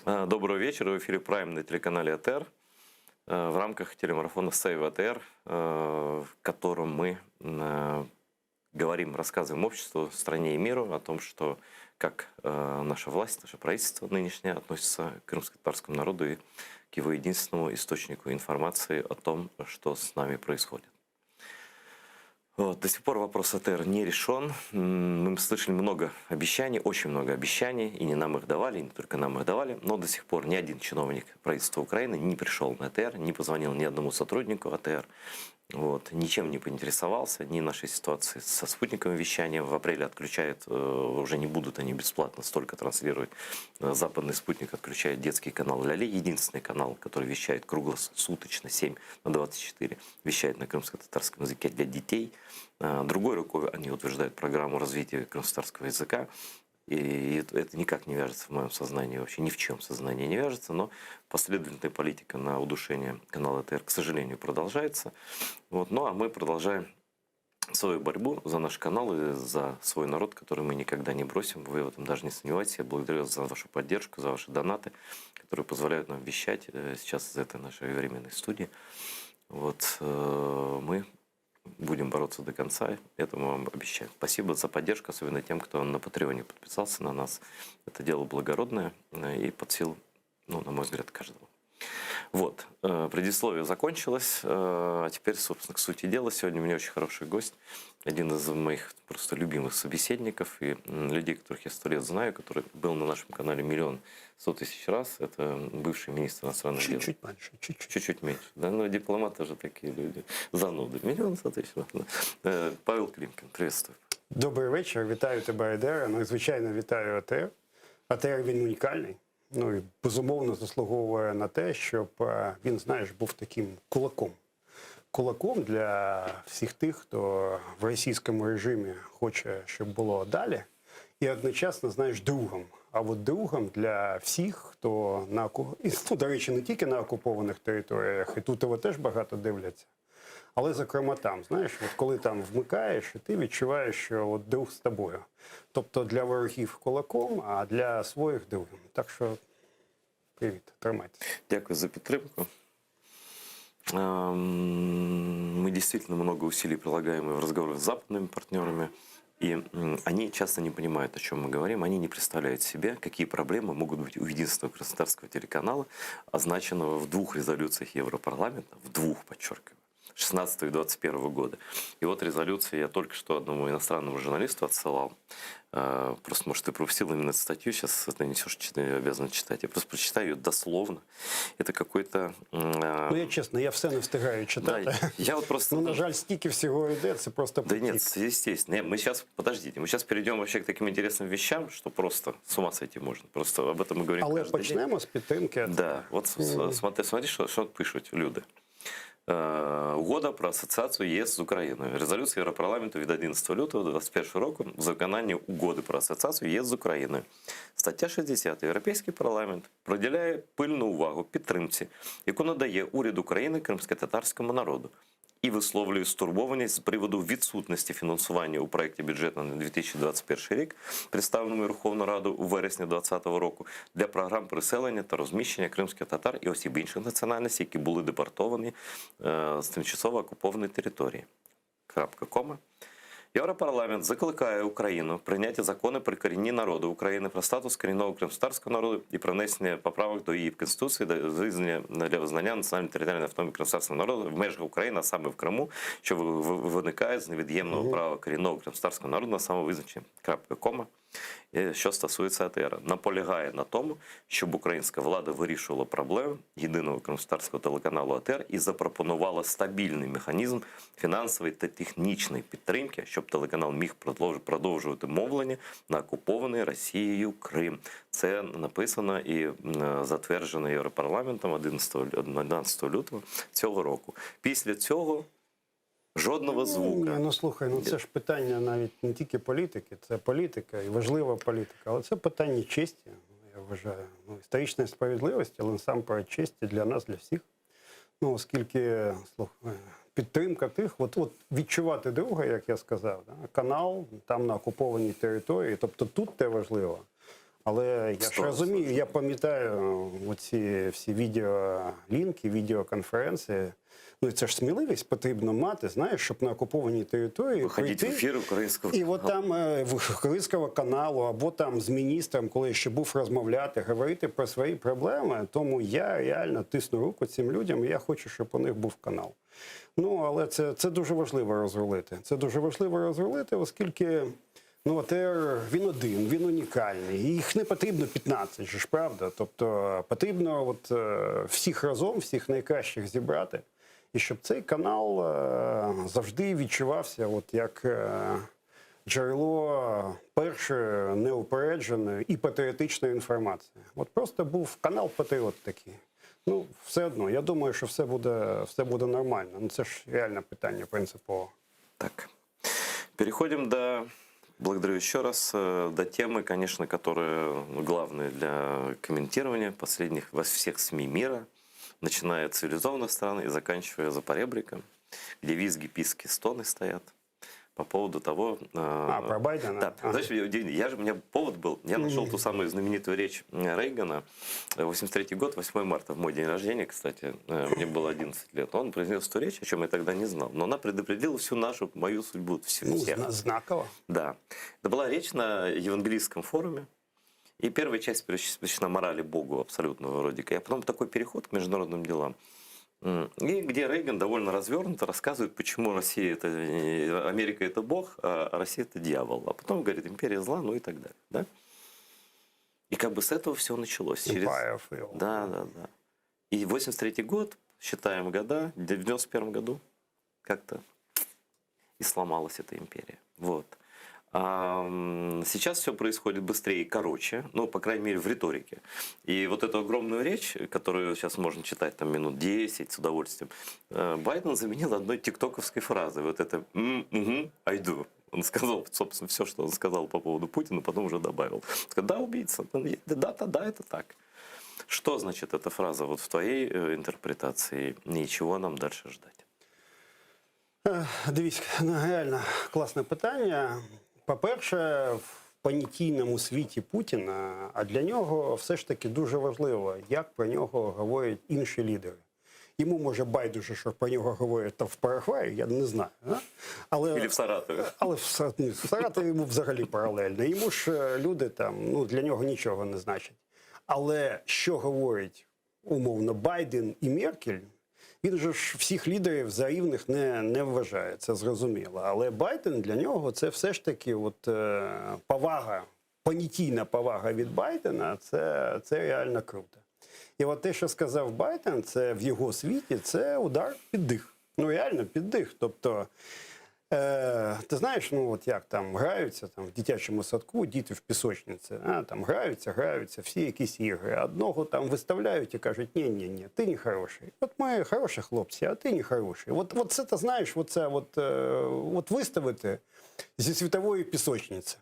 Доброго вечера. В эфире Прайм на телеканале АТР в рамках телемарафона Save АТР, в котором мы говорим, рассказываем обществу, стране и миру о том, что как наша власть, наше правительство нынешнее относится к крымско-татарскому народу и к его единственному источнику информации о том, что с нами происходит. До сих пор вопрос АТР не решен. Мы слышали много обещаний, очень много обещаний, и не нам их давали, и не только нам их давали, но до сих пор ни один чиновник правительства Украины не пришел на АТР, не позвонил ни одному сотруднику АТР, ничем не поинтересовался, ни нашей ситуации со спутниковым вещанием. В апреле отключают, уже не будут они бесплатно столько транслировать. Западный спутник отключает детский канал «Ляли», единственный канал, который вещает круглосуточно, 7/24, вещает на крымско-татарском языке для детей. Другой рукой они утверждают программу развития крымско-татарского языка. И это никак не вяжется в моем сознании, вообще ни в чем сознании не вяжется, но последовательная политика на удушение канала АТР, к сожалению, продолжается. Ну а мы продолжаем свою борьбу за наш канал и за свой народ, который мы никогда не бросим. Вы в этом даже не сомневайтесь. Я благодарю вас за вашу поддержку, за ваши донаты, которые позволяют нам вещать сейчас из этой нашей временной студии. Мы будем бороться до конца, это мы вам обещаем. Спасибо за поддержку, особенно тем, кто на Патреоне подписался на нас. Это дело благородное и под силу, на мой взгляд, каждого. Предисловие закончилось, а теперь, собственно, к сути дела. Сегодня у меня очень хороший гость, один из моих просто любимых собеседников и людей, которых я 100 лет знаю, который был на нашем канале 1 100 000 раз. Это бывший министр иностранных дел. Чуть-чуть меньше. Чуть-чуть меньше. Да? Но дипломаты же такие люди. Зануды. 1 100 000 раз. Павел Климкін, приветствую. Добрий вечір. Вітаю тебе, Айдера. Ну і, звичайно, вітаю АТР. АТР, він унікальний. Ну і, безумовно, заслуговує на те, щоб він, знаєш, був таким кулаком. Кулаком для всіх тих, хто в російському режимі хоче, щоб було далі. І одночасно, знаєш, другом. А от другом для всіх, хто до речі, не тільки на окупованих територіях, і тут його теж багато дивляться, але, зокрема, там, знаєш, коли там вмикаєш, і ти відчуваєш, що друг з тобою. Тобто для ворогів кулаком, а для своїх другом. Так що, привіт, тримайтеся. Дякую за підтримку. Мы действительно много усилий прилагаем в разговорах с западными партнерами, и они часто не понимают, о чем мы говорим, они не представляют себе, какие проблемы могут быть у единственного краснодарского телеканала, означенного в 2 резолюциях Европарламента, в 2, подчеркиваю, 16 и 21 года. И резолюции я только что одному иностранному журналисту отсылал. Просто, может, ты пропустил именно эту статью, сейчас ты несешь, обязан читать. Я просто прочитаю ее дословно. Это какой-то... Я чесно, я все не встигаю читати. Да, я просто... на жаль, стільки всього йде, це просто потік. Да нет, естественно. Мы сейчас, подождите, мы сейчас перейдем вообще к таким интересным вещам, что просто с ума сойти можно. Просто об этом мы говорим Але каждый день. почнемо з підтримки. Да, смотри, что пишут люди. Угода про асоціацію ЄС з Україною. Резолюція Європарламенту від 11 лютого 2021 року за виконання угоди про асоціацію ЄС з Україною. Стаття 60. Європейський парламент приділяє пильну увагу підтримці, яку надає уряд України кримськотатарському народу. І висловлює стурбованість з приводу відсутності фінансування у проєкті бюджету на 2021 рік, представленому Верховною Радою у вересні 2020 року, для програм переселення та розміщення кримських татар і осіб інших національностей, які були депортовані з тимчасово окупованої території. Кома. Європарламент закликає Україну прийняти закони про корінні народи України, про статус корінного кримськотатарського народу і про внесення поправок до її Конституції для визнання національно-територіальної автономії кримськотатарського народу в межах України, а саме в Криму, що виникає з невід'ємного права корінного кримськотатарського народу на самовизначення. Кома. Що стосується АТР, наполягає на тому, щоб українська влада вирішувала проблеми єдиного кримськотатарського телеканалу АТР і запропонувала стабільний механізм фінансової та технічної підтримки, щоб телеканал міг продовжувати мовлення на окупований Росією Крим. Це написано і затверджено Європарламентом 11 лютого цього року. Після цього жодного звука. Слухай, це ж питання навіть не тільки політики, це політика і важлива політика, але це питання честі, я вважаю. Історичної справедливості, але насамперед честі для нас, для всіх. Оскільки, підтримка тих, відчувати друга, як я сказав, канал там на окупованій території, тобто тут те важливо. Але я ж розумію, я пам'ятаю оці всі відеолінки, відеоконференції. Ну, і це ж сміливість потрібно мати, знаєш, щоб на окупованій території Виходити в ефір українського. І от там українського каналу, або там з міністром, коли ще був розмовляти, говорити про свої проблеми. Тому я реально тисну руку цим людям, і я хочу, щоб у них був канал. Ну, але це дуже важливо розрулити. Це дуже важливо розрулити, оскільки ну, ОТР, він один, він унікальний. І їх не потрібно 15, ж правда? Тобто потрібно от, всіх разом, всіх найкращих зібрати. І щоб цей канал завжди відчувався от як джерело першої неупередженої і патріотичної інформації. От просто був канал Патріот такий. Ну, все одно, я думаю, що все буде нормально. Ну, це ж реальне питання принципово. Так. Переходим до... Благодарю еще раз. До темы, конечно, которая главная для комментирования последних во всех СМИ мира, начиная от цивилизованных стран и заканчивая Запоребриком, где визги, писки, стоны стоят по поводу того... про Байдена? Да. Знаешь, у меня повод был, я нашел ту самую знаменитую речь Рейгана, 83-й год, 8 марта, в мой день рождения, кстати, мне было 11 лет. Он произнес ту речь, о чем я тогда не знал, но она предопределила всю мою судьбу, всех. Знаково. Да. Это была речь на Евангелийском форуме. И первая часть посвящена морали Богу абсолютного вроде. А потом такой переход к международным делам. И где Рейган довольно развернуто рассказывает, почему Россия это, Америка это Бог, а Россия это дьявол. А потом говорит, империя зла, ну и так далее. Да? И как бы с этого все началось. Да. И 83-й год, считаем года, в 91 году как-то и сломалась эта империя. Вот. А сейчас все происходит быстрее и короче, ну, по крайней мере, в риторике. И вот эту огромную речь, которую сейчас можно читать там минут 10 с удовольствием, Байден заменил одной тиктоковской фразой. Вот это «I do». Он сказал, собственно, все, что он сказал по поводу Путина, потом уже добавил. Сказал, да, убийца, да, это так. Что значит эта фраза вот в твоей интерпретации и чего нам дальше ждать? Дивись, реально класне питання. По-перше, в понятійному світі Путіна, а для нього все ж таки дуже важливо, як про нього говорять інші лідери. Йому, може, байдуже, що про нього говорять там в Парагваї, я не знаю. Але, Или в Саратові. Але в Саратові йому взагалі паралельно. Йому ж люди там, ну, для нього нічого не значить. Але що говорять, умовно, Байден і Меркель, він же ж всіх лідерів за рівних не вважає, це зрозуміло. Але Байден для нього це все ж таки от, повага, понятійна повага від Байдена, це реально круто. І от те, що сказав Байден, це в його світі, це удар під дих. Ну реально під дих. Тобто, ти знаєш, ну от як там граються там, в дитячому садку, діти в пісочниці, там граються, всі якісь ігри. Одного там виставляють і кажуть, ні, ти не хороший. От ми хороші хлопці, а ти не хороший. От це, ти знаєш, от виставити зі світової пісочниці.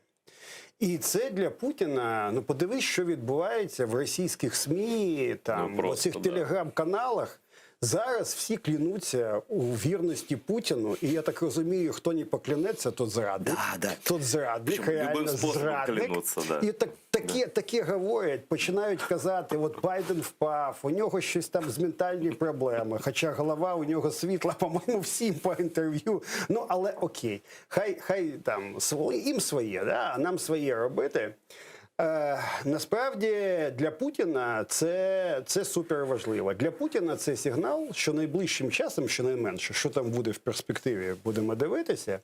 І це для Путіна, ну подивись, що відбувається в російських СМІ, там, в оцих телеграм-каналах. Зараз всі клянуться у вірності Путіну, і я так розумію, хто не поклянеться, тот зрадник. Да. Тот зрадник, реально зрадник. Да. І таке говорять, починають казати, от Байден впав, у нього щось там з ментальні проблеми, хоча голова у нього світла, по-моєму, всім по інтерв'ю. Ну, але окей, хай там їм своє, да? А нам своє робити. Насправді для Путіна це супер важливо. Для Путіна це сигнал, що найближчим часом, щонайменше, що там буде в перспективі, будемо дивитися,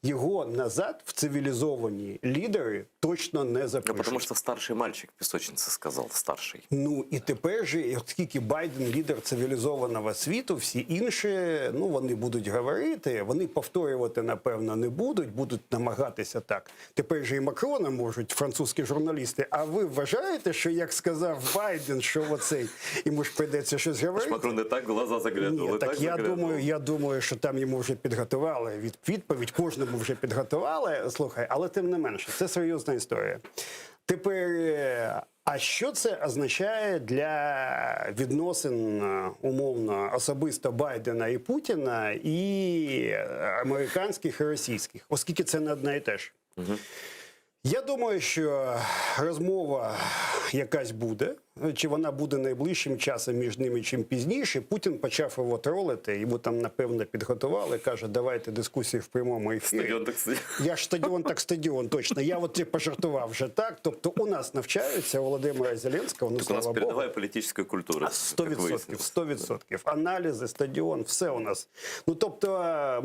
його назад в цивілізовані лідери точно не запишуть. Ну, тому що старший мальчик в пісочниці сказав, старший. Ну, і тепер же, оскільки Байден лідер цивілізованого світу, всі інші, ну, вони будуть говорити, вони повторювати, напевно, не будуть намагатися так. Тепер же і Макрона можуть, французькі журналісти, а ви вважаєте, що, як сказав Байден, що оцей, йому ж прийдеться щось говорити? Макрон не так глаза заглядували. Ні, так я думаю, що там йому вже підготували відповідь, кожному вже підготували, слухай, але тим не менше, це серйозна історія. Тепер, а що це означає для відносин, умовно, особисто Байдена і Путіна, і американських, і російських, оскільки це не одне і те ж? Я думаю, що розмова якась буде, чи вона буде найближчим часом між ними, чим пізніше. Путін почав його тролити, йому там, напевно, підготували, каже, давайте дискусії в прямому ефірі. Стадіон так стадіон. Я ж стадіон, так стадіон, точно. Я от і пожартував вже так. Тобто у нас навчаються Володимира Зеленського, ну, Так у нас слава Богу. передовая политическая культура. 100%. Аналізи, стадіон, все у нас. Ну, тобто,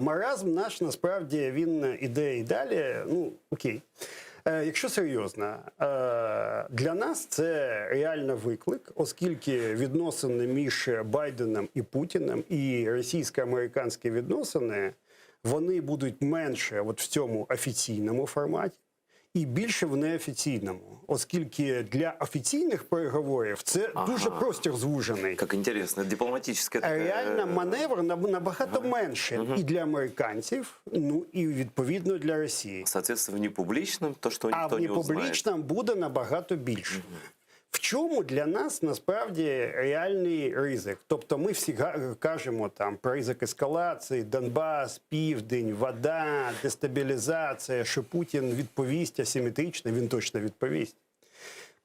маразм наш, насправді, він іде і далі. Ну, окей. Якщо серйозно, для нас це реально виклик, оскільки відносини між Байденом і Путіним і російсько-американські відносини, вони будуть менше от в цьому офіційному форматі і більше в неофіційному, оскільки для офіційних переговорів це дуже простір звужений. Как интересно, дипломатическая такая... Реально маневр набагато менше і для американців, ну і відповідно для Росії. Соответственно, в непубличном то, что А никто в не узнает. непублічному буде набагато більше. В чому для нас насправді реальний ризик? Тобто ми всі кажемо там про ризик ескалації, Донбас, Південь, вода, дестабілізація, що Путін відповість асиметрично, він точно відповість.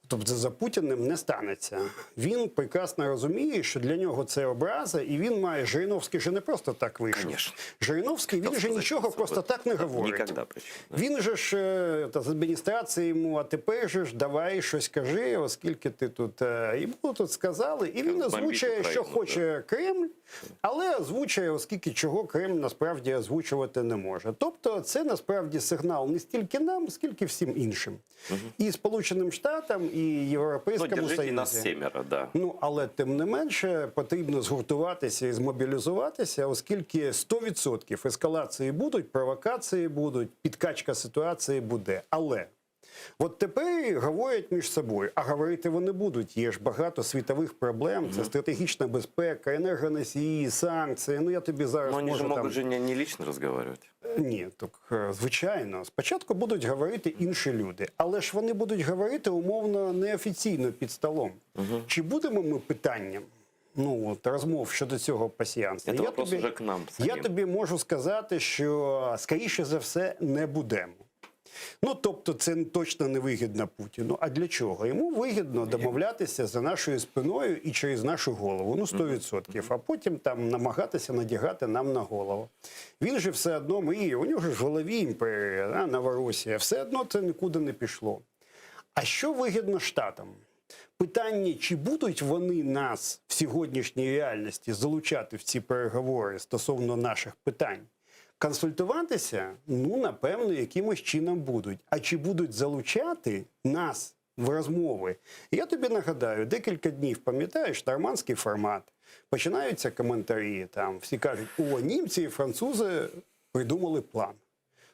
Тобто за Путіним не станеться. Він прекрасно розуміє, що для нього це образа, і він має, Жириновський же не просто так вийшов. Конечно. Жириновський, він же нічого просто так не говорить. Никогда причем. Да. Він же ж з адміністрації йому, а тепер же ж давай щось кажи, оскільки ти тут йому тут сказали. І він озвучує, що хоче Кремль, але озвучує, оскільки чого Кремль насправді озвучувати не може. Тобто це насправді сигнал не стільки нам, скільки всім іншим. І Сполученим Штатам, і Ну, Європейському держите Союзі. нас семеро, да. Ну, але тим не менше потрібно згуртуватися і змобілізуватися, оскільки 100% ескалації будуть, провокації будуть, підкачка ситуації буде. Але от тепер говорять між собою, а говорити вони будуть. Є ж багато світових проблем, це стратегічна безпека, енергоносії, санкції. Ну, я тобі зараз Но они можу же могут там... же не лично разговаривать. Ні, так звичайно. Спочатку будуть говорити інші люди, але ж вони будуть говорити умовно неофіційно під столом. Чи будемо ми питанням? Ну, от, розмов щодо цього пасіянства. Це вопрос уже к нам Я самим. тобі можу сказати, що, скоріше за все, не будемо. Ну, тобто, це точно не вигідно Путіну. А для чого? Йому вигідно домовлятися за нашою спиною і через нашу голову. Ну, 100%. А потім там намагатися надягати нам на голову. Він же все одно мріє, у нього ж в голові імперія, Новоросія. Все одно це нікуди не пішло. А що вигідно Штатам? Питання, чи будуть вони нас в сьогоднішній реальності залучати в ці переговори стосовно наших питань? Консультуватися, ну, напевно, якимось чином будуть. А чи будуть залучати нас в розмови? Я тобі нагадаю, декілька днів, пам'ятаєш, нормандський формат. Починаються коментарі, там, всі кажуть, о, німці і французи придумали план.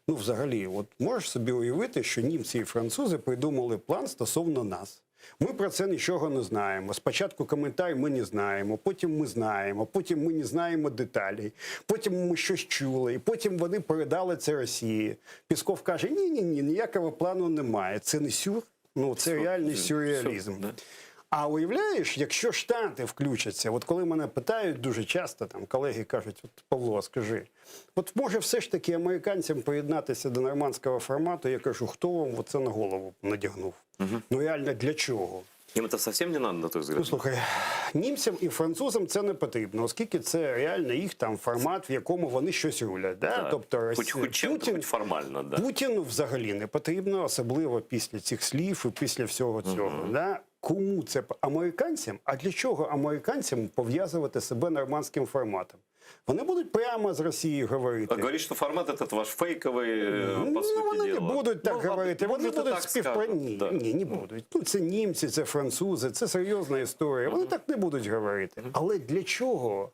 Ну, взагалі, от можеш собі уявити, що німці і французи придумали план стосовно нас. Ми про це нічого не знаємо. Спочатку коментар ми не знаємо, потім ми знаємо, потім ми не знаємо деталей, потім ми щось чули, і потім вони передали це Росії. Пісков каже, ні, ніякого плану немає. Це не сюр, ну це реальний сюрреалізм. Да. А уявляєш, якщо Штати включаться, от коли мене питають дуже часто, там колеги кажуть, от, Павло, скажи, от може все ж таки американцям приєднатися до нормандського формату, я кажу, хто вам оце на голову надягнув? Ну реально для чого? Им это совсем не надо, на твой взгляд? Ну, слухай, німцям і французам це не потрібно, оскільки це реально їх там формат, в якому вони щось рулять. Да? Да. Тобто Хоть чем-то, хоть формально, да. Путіну взагалі не потрібно, особливо після цих слів і після всього цього. Да? Кому це? Американцям? А для чого американцям пов'язувати себе нормандським форматом? Вони будуть прямо з Росією говорити. А говорит, что формат этот ваш фейковый, по Ну, сути вони не дела. будуть так Ну, говорити, вони может, и будуть так співпрацювати. скажут, да. Ні, не будуть. Ну, це німці, це французи, це серйозна історія. Вони так не будуть говорити. Але для чого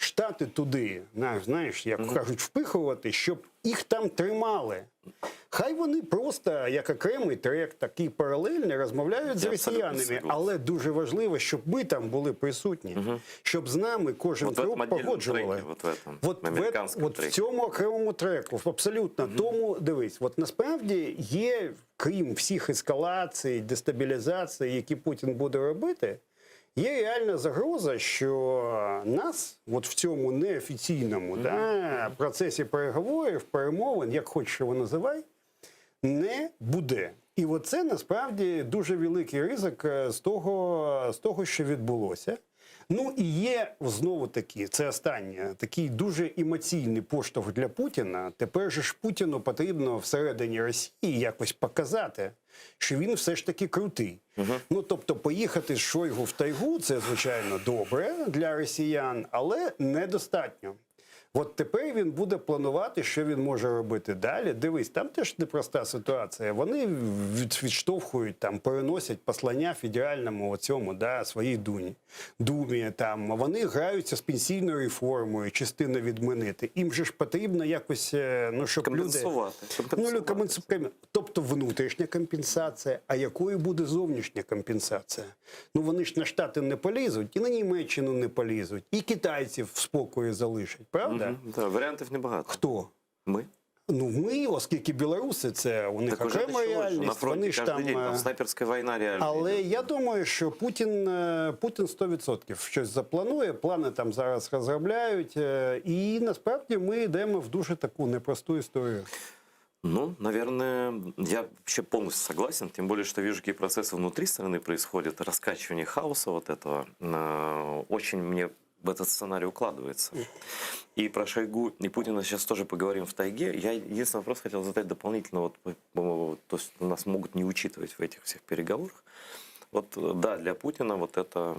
Штати туди, знаєш, як кажуть, впихувати, щоб їх там тримали? Хай вони просто, як окремий трек, такий паралельний, розмовляють з Я абсолютно росіянами. согласен. Але дуже важливо, щоб ми там були присутні. Щоб з нами кожен Вот в этом крок отдельном погоджували. треке, вот в этом, От, американском от в треке. цьому окремому треку, абсолютно. Тому, дивись, от насправді є, крім всіх ескалацій, дестабілізацій, які Путін буде робити, є реальна загроза, що нас от в цьому неофіційному процесі переговорів, перемовин, як хочеш його називай, не буде. І оце насправді дуже великий ризик з того, що відбулося. Ну і є знову таки, це останнє, такий дуже емоційний поштовх для Путіна. Тепер же ж Путіну потрібно всередині Росії якось показати, що він все ж таки крутий. Ну тобто поїхати з Шойгу в тайгу – це, звичайно, добре для росіян, але недостатньо. От тепер він буде планувати, що він може робити далі. Дивись, там теж непроста ситуація. Вони відштовхують, там, переносять послання федеральному цьому, да, своїй думі. Там. Вони граються з пенсійною реформою, частину відмінити. Їм же ж потрібно якось, ну, щоб люди... Тобто внутрішня компенсація, а якою буде зовнішня компенсація? Ну вони ж на Штати не полізуть, і на Німеччину не полізуть, і китайців в спокої залишать, правда? Да, варіантів небагато. Хто? Ми. Ну, ми, оскільки білоруси, це у них окрема реальність. На фронті вони ж кожен там, день, снайперська війна реально. але я думаю, що Путін 100% щось запланує, плани там зараз розробляють, і насправді ми йдемо в дуже таку непросту історію. Ну, наверное, я вообще полностью согласен, тем более, что вижу, какие процессы внутри страны происходят, раскачивание хаоса вот этого, очень мне в этот сценарий укладывается. И про Шойгу и Путина сейчас тоже поговорим в тайге. Я единственный вопрос хотел задать дополнительно, то есть нас могут не учитывать в этих всех переговорах. Вот да, для Путина вот эта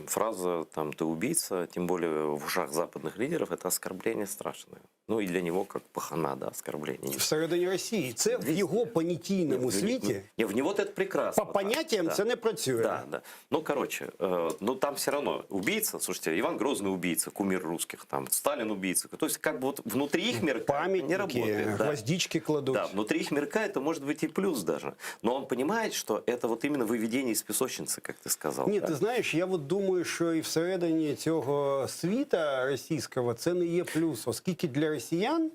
фраза там «ты убийца», тем более в ушах западных лидеров, это оскорбление страшное. Ну и для него как пахана, да, оскорбление. Всередині Росії. Це в його понятійному світі. Не, в него-то это прекрасно. По поняттям це не працює. Да, да. Ну, короче, ну там все равно убийца, слушайте, Иван Грозный убийца, кумир русских, там Сталин убийца. То есть как бы вот внутри их мирка не работает. Да. Гвоздички кладут. Да, внутри их мирка это может быть и плюс даже. Но он понимает, что это вот именно выведение из песочницы, как ты сказал. Ні, да? ти знаєш, я от думаю, що і всередині цього світа російського це не є плюс, оскільки для росіян...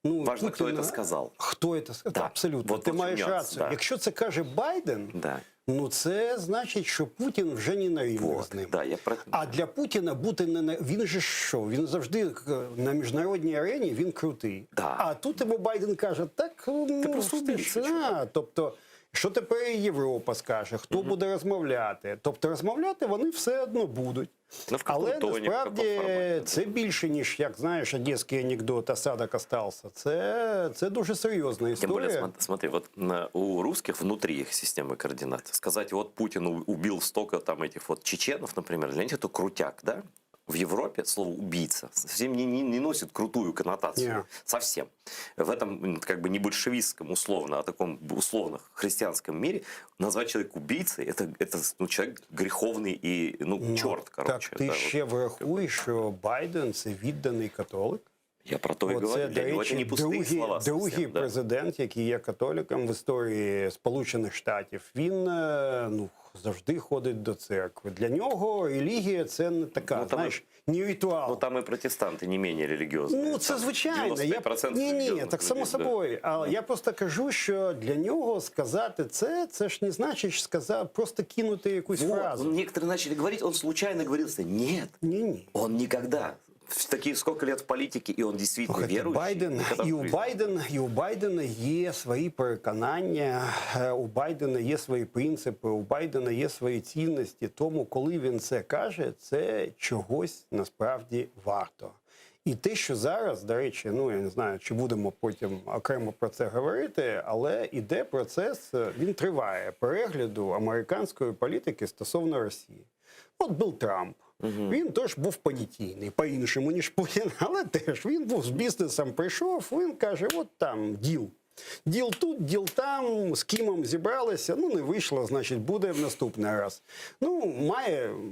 Ну, важно, Путіна, хто це сказав. Хто це сказав? Да. Абсолютно. Вот ти маєш рацію. Да. Якщо це каже Байден, Да. ну це значить, що Путін вже не на рівні Вот. з ним. Да, я про... А для Путіна бути не на... Він же що? Він завжди на міжнародній арені, він крутий. Да. А тут йому Байден каже, так, ну, просто убійця, да. Тобто, що тепер Європа скаже, хто буде розмовляти? Тобто розмовляти вони все одно будуть. Ну, в каком Але тоні, в насправді каком форматі, це більше, ніж, як знаєш, одеський анекдот «Осадок остався». Це дуже серйозна Тем історія. более, смотри, вот у русских внутри их системы координат. Сказать, вот Путин убил столько там этих вот чеченов, например, для них это крутяк, да? В Европе слово «убийца» совсем не носит крутую коннотацию. Yeah. Совсем. В этом как бы не большевистском условно, а таком условно христианском мире назвать человека убийцей, это ну, человек греховный и, ну, черт, короче. Так ти да, ще вот. врахуй, що Байден – це відданий католик. Я про то и говорю. До Для него это речі, не пустые слова другий совсем, да. президент, який є католиком в історії Сполучених Штатів, він ну, завжди ходить до церкви. Для нього релігія – це не така, Ну, там знаєш, не ритуал. Ну там и протестанты не менее религиозные. Ну, це Там звичайно. 95% Ні, релігіозних так само людей, да. собою. А я просто кажу, що для нього сказати це ж не значить просто кинути якусь Вот, фразу. некоторые начали говорить, он случайно говорил, что нет, Ні. он никогда. Такие сколько лет в политике, и он действительно Слухайте, верующий. і у Байдена є свої переконання, у Байдена є свої принципи, у Байдена є свої цінності. Тому, коли він це каже, це чогось насправді варто. І те, що зараз, до речі, ну я не знаю, чи будемо потім окремо про це говорити, але іде процес, він триває, перегляду американської політики стосовно Росії. От був Трамп. Він теж був понятійний, по-іншому, ніж Путін, але теж він був з бізнесом, прийшов, він каже, от там діл. Діл тут, діл там, з Кімом зібралися, ну не вийшло, значить буде в наступний раз. Ну,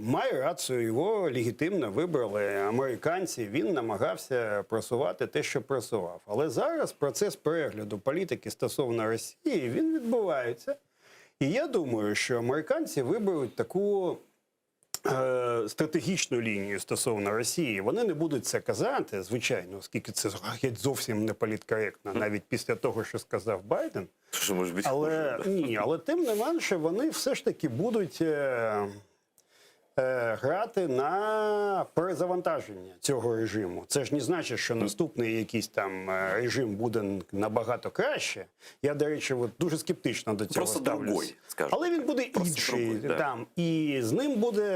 має рацію, його легітимно вибрали американці, він намагався просувати те, що просував. Але зараз процес перегляду політики стосовно Росії, він відбувається. І я думаю, що американці виберуть таку стратегічну лінію стосовно Росії. Вони не будуть це казати, звичайно, оскільки це зовсім не політкоректно, навіть після того, що сказав Байден. Що може бути Але хуже, да? ні, але тим не менше вони все ж таки будуть грати на перезавантаження цього режиму. Це ж не значить, що наступний якийсь там режим буде набагато краще. Я, до речі, от дуже скептично до цього Просто ставлюсь. другой, скажімо. Але він буде Просто інший другой, да. там, і з ним буде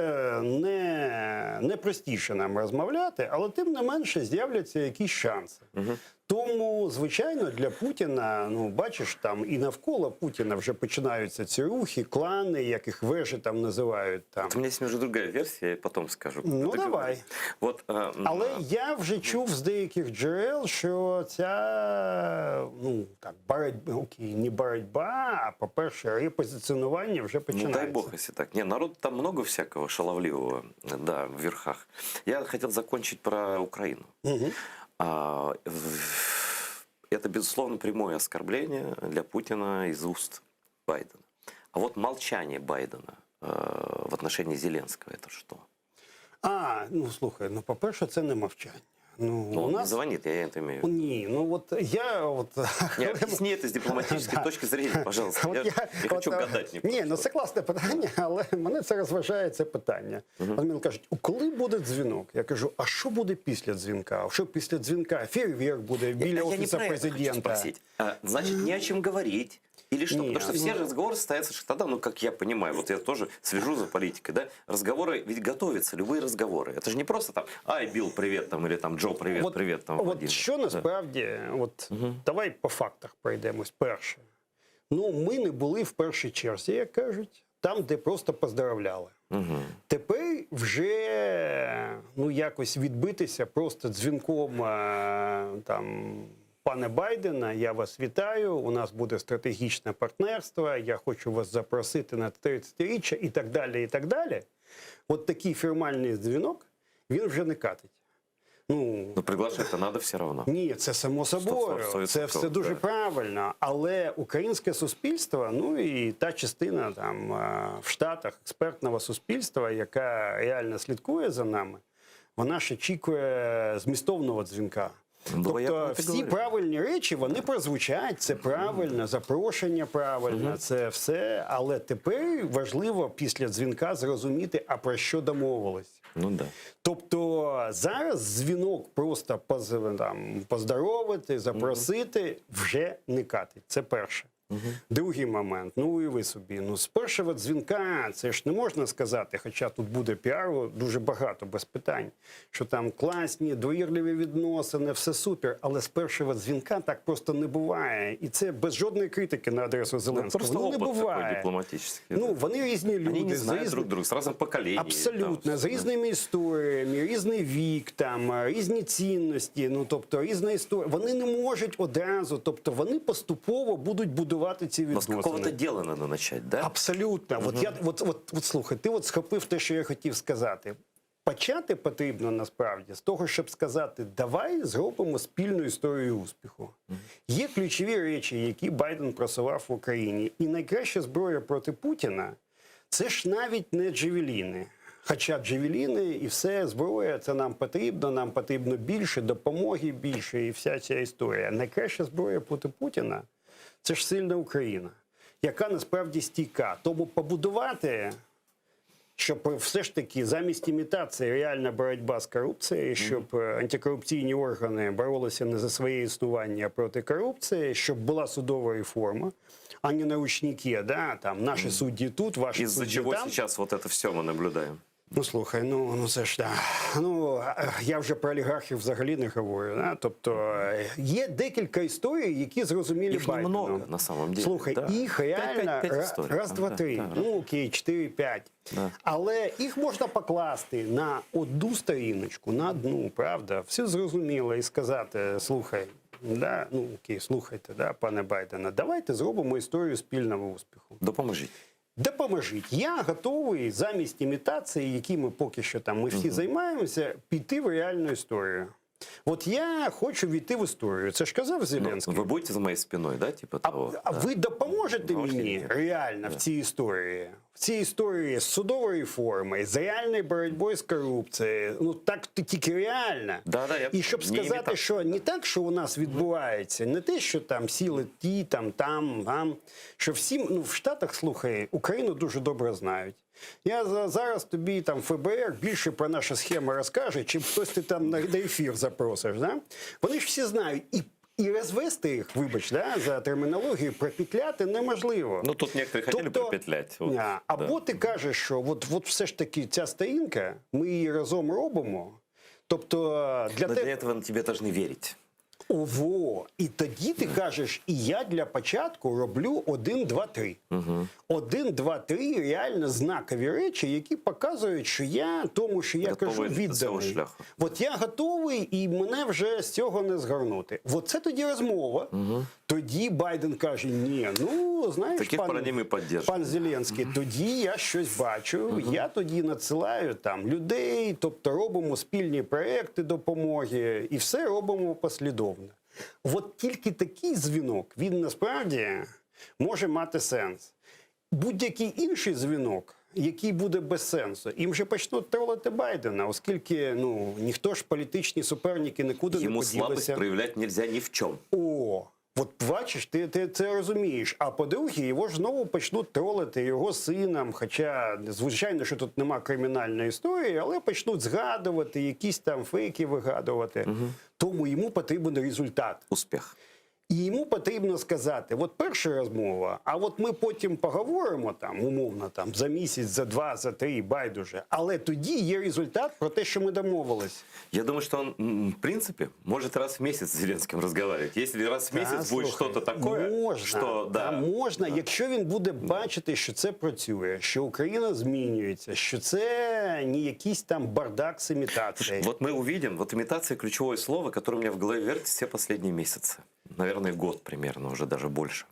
не простіше нам розмовляти, але тим не менше з'являться якісь шанси. Тому, звичайно, для Путіна, ну, бачиш, там і навколо Путіна вже починаються ці рухи, клани, як їх вежі там називають. Там. У меня есть уже другая версия, я потом скажу. Ну, Ты давай. говори. Вот, Але я вже чув з деяких джерел, що ця, ну, так, боротьба, окей, не боротьба, а, по-перше, репозиціонування вже ну, починається. дай бог, если так. Не, народ там много всякого шаловливого, да, в верхах. Я хотел закончить про Украину. Это, безусловно, прямое оскорбление для Путина из уст Байдена. А вот молчание Байдена в отношении Зеленского – это что? Ну, слухай, ну, по-перше, це не мовчання. Ну, Ну, у он не нас... звонит, я это имею в виду. Ні, ну от я... От... Не, объясни это с дипломатической Да. точки зрения, пожалуйста. От Я не хочу гадать. Ні, ну це класне питання, але мене це розважає це питання. От мені кажуть, коли буде дзвінок? Я кажу, а що буде після дзвінка? А що після дзвінка? Фейерверк буде біля Я не офісу про это хочу президента. спросить. Значит, не о чем говорить. Или что? Не, Потому что все разговоры состоятся, что тогда, ну, как я понимаю, вот я тоже слежу за политикой, да, разговоры, ведь готовятся любые разговоры. Это же не просто там, ай, Билл, привет, там, или там, Джо, привет, привет, там, От Владимир. що насправді, от давай по фактах пройдемось. Перше. Ну, ми не були в першій черзі, як кажуть, там, де просто поздоровляли. Тепер вже, ну, якось відбитися просто дзвінком там, пане Байдена, я вас вітаю, у нас буде стратегічне партнерство, я хочу вас запросити на 30-річчя і так далі, і так далі. От такий формальний дзвінок, він вже не катить. Ну, Но приглашать-то надо все равно. ні, це само собою, 100%, це все дуже да. правильно. Але українське суспільство, ну і та частина там в Штатах експертного суспільства, яка реально слідкує за нами, вона ж очікує змістовного дзвінка. Ну, я про Тобто це всі говорю. правильні речі, вони прозвучать, це правильно, запрошення правильно, це все. Але тепер важливо після дзвінка зрозуміти, а про що домовились. Ну да. Тобто зараз дзвінок просто поздоровити, запросити вже не катить. Це перше. Другий момент, ну уяви собі, ну з першого дзвінка це ж не можна сказати, хоча тут буде піару дуже багато, без питань, що там класні, довірливі відносини, все супер, але з першого дзвінка так просто не буває. І це без жодної критики на адресу Зеленського. Просто Ну, не опыт такой буває. дипломатический. Ну, вони різні люди. Они не з знают різни- друг друга, с разных поколений. Абсолютно, там, з різними історіями, різний вік, там, різні цінності, ну, тобто різна історія. Вони не можуть одразу, тобто вони поступово будуть будувати ці Но с какого-то відносини. дела надо начать, да? Абсолютно. От слухай, ти от схопив те, що я хотів сказати. Почати потрібно насправді з того, щоб сказати, давай зробимо спільну історію успіху. Є ключові речі, які Байден просував в Україні. І найкраща зброя проти Путіна – це ж навіть не джевеліни. Хоча джевеліни і все, зброя, це нам потрібно більше, допомоги більше і вся ця історія. Найкраща зброя проти Путіна – це ж сильна Україна, яка насправді стійка. Тому побудувати, щоб все ж таки замість імітації реальна боротьба з корупцією, щоб антикорупційні органи боролися не за своє існування, а проти корупції, щоб була судова реформа, а не наручники, да, там, наші судді тут, ваші Из-за судді чего там. сейчас вот это все мы наблюдаем? Ну, слухай, ну це ж так. Ну, я вже про олігархів взагалі не говорю. Да? Тобто, є декілька історій, які зрозумілі Их Байдену. немного, на самом деле. Слухай, да. їх реально Пять историй. раз, два, Да, три. да, Ну, окей, 4-5. Да. Але їх можна покласти на одну сторіночку, на одну, правда? Все зрозуміло і сказати, слухай, да, ну, окей, слухайте, да, пане Байдена, давайте зробимо історію спільного успіху. Допоможіть. Допоможіть. Я готовий замість імітації, які ми поки що там ми всі займаємося, піти в реальну історію. От я хочу війти в історію. Це ж казав Зеленський. Вы будете за моей спиной, да, типа того? А да. ви допоможете Ну, мені окей. реально в цій історії? в цій історії з судової реформи, з реальною боротьбою з корупцією, ну так тільки реально. Да, я І щоб не сказати, імітація. що не так, що у нас відбувається, не те, що там сіли ті, там, що всім, ну в Штатах, слухай, Україну дуже добре знають. Я зараз тобі там ФБР більше про наші схеми розкаже, чим хтось ти там на ефір запросиш. Да? Вони ж всі знають. І розвести їх, вибач, да, за термінологію, пропетляти неможливо. Ну, тут некоторые хотели пропетлять. Вот, або ти кажеш, що от все ж таки ця сторінка, ми її разом робимо. Тобто для Но тебе... для этого тебе должны верить. Ого! І тоді ти кажеш, і я для початку роблю 1, 2, 3. 1, 2, 3 реально знакові речі, які показують, що я тому, що я Готовий кажу, до цього відданий. шляху. От я готовий, і мене вже з цього не згорнути. От це тоді розмова. Тоді Байден каже, ні, ну, знаєш, Таких парадигм і підтримуємо. пан Зеленський, тоді я щось бачу, я тоді надсилаю там людей, тобто робимо спільні проекти допомоги, і все робимо послідовно. От тільки такий дзвінок, він насправді може мати сенс. Будь-який інший дзвінок, який буде без сенсу, їм вже почнуть тролити Байдена, оскільки ну, ніхто ж політичні суперники нікуди не Ему поділися. слабость проявлять нельзя ни в чем. О, от бачиш, ти це розумієш. А по-друге, його ж знову почнуть тролити його сином, хоча, звичайно, що тут нема кримінальної історії, але почнуть згадувати, якісь там фейки вигадувати. Тому йому потрібен результат. Успех. І йому потрібно сказати, от перша розмова, а от ми потім поговоримо там, умовно, там, за місяць, за 2, за 3, байдуже. Але тоді є результат про те, що ми домовились. Я думаю, что он, в принципе, может раз в месяц с Зеленским разговаривать. Если раз в месяц будет что-то такое, можна, что... Да, можна, якщо він буде бачити, що це працює, що Україна змінюється, що це не якийсь там бардак з імітацією. Вот мы увидим, вот имитация ключевое слово, которое у меня в голове вертится все последние месяцы. Наверное, год примерно, уже даже больше.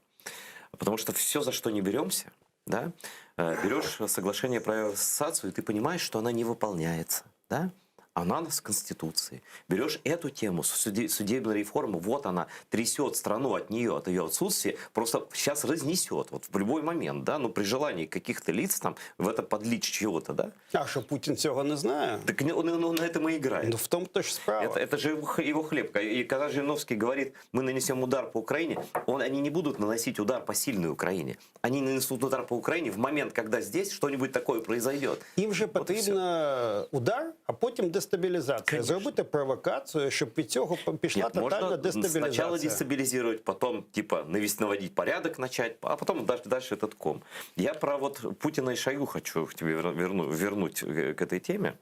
Потому что все, за что не беремся, да, берешь соглашение про ассоциацию, и ты понимаешь, что она не выполняется, да? Она у нас в Конституции. Берешь эту тему, судебной реформы, вот она трясет страну от нее, от ее отсутствия, просто сейчас разнесет, вот в любой момент, да, ну при желании каких-то лиц там в это подлить чего-то, да. А що Путін цього не знає? Так он на этом и играет. Ну в тому то ж справа. Это же его хлеб. И когда Жириновский говорит, мы нанесем удар по Украине, они не будут наносить удар по сильной Украине. Они нанесут удар по Украине в момент, когда здесь что-нибудь такое произойдет. Їм вже потрібно удар, а потім дестабілізація. Конечно. Зробити провокацію, щоб від цього пішла Нет, тотальна можно дестабілізація. сначала дестабилизировать, потом типа наводить порядок начать, а потом дальше этот ком. Я про вот Путина и Шойгу хочу к тебе вернуть к этой теме.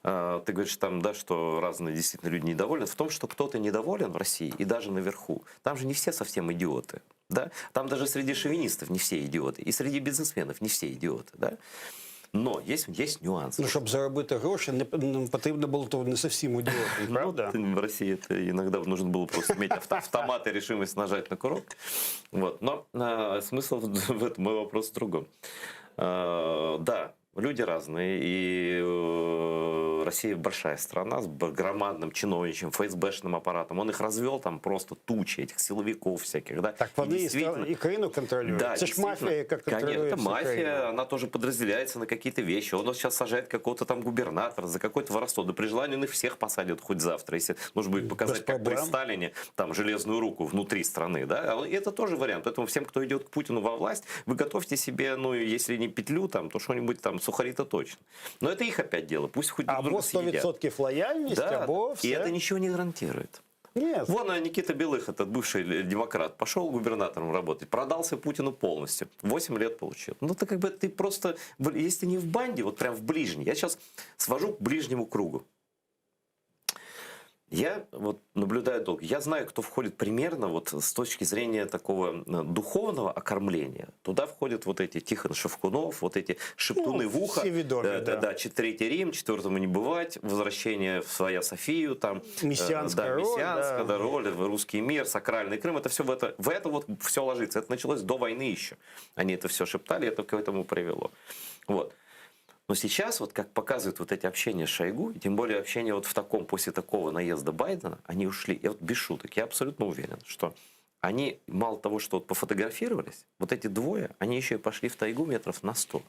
Ты говоришь там, да, что разные действительно люди недовольны. В том, что кто-то недоволен в России и даже наверху. Там же не все совсем идиоты. Да? Там даже среди шовинистов не все идиоты. И среди бизнесменов не все идиоты. Да? Но есть нюансы. Ну, щоб заробити гроші, не потрібно було то не зовсім ідіотом, правда? В России это иногда нужно было просто иметь автомат и решимость нажать на курок. Вот. Но смысл в этом, мой вопрос в другом. Да, люди разные, и Россия большая страна с громадным чиновничьим, ФСБшным аппаратом. Он их развел там просто тучи, этих силовиков всяких. Да? Так вони і країну контролюють. Да, Це ж мафія, яка контролює конечно, всю мафия, країну. она тоже подразделяется на какие-то вещи. Он сейчас сажает какого-то там губернатора за какое-то воровство. Да при желании он их всех посадит хоть завтра, если нужно будет показать, как при проблем. Сталине, там, железную руку внутри страны. Да? И это тоже вариант. Поэтому всем, кто идет к Путину во власть, вы готовьте себе, ну, если не петлю, там, то что-нибудь там, сухари-то точно. Но это их опять дело. Пусть хоть друг Або друга съедят. 100% лояльність, Да, або и все. это ничего не гарантирует. Ні, Вон Никита Белых, этот бывший демократ, пошел губернатором работать, продался Путину полностью, 8 лет получил. Ну, это как бы ты просто, если не в банде, вот прям в ближней, я сейчас свожу к ближнему кругу. Я вот наблюдаю долго. Я знаю, кто входит примерно вот с точки зрения такого духовного окормления. Туда входят вот эти Тихон Шевкунов, вот эти шептуны Ну, в ухо. все ведомые, да. Да, Третий Рим, четвертому не бывать, возвращение в Своя Софию, там, Мессианская роль, мессианская, да. роль, русский мир, сакральный Крым. Это все в это вот все ложится. Это началось до войны еще. Они это все шептали, это к этому привело. Вот. Но сейчас, вот как показывают вот эти общения с Шойгу, и тем более общения вот в таком, после такого наезда Байдена, они ушли. Я вот без шуток, я абсолютно уверен, что они мало того, что вот пофотографировались, вот эти двое, они еще и пошли в тайгу метров на 100.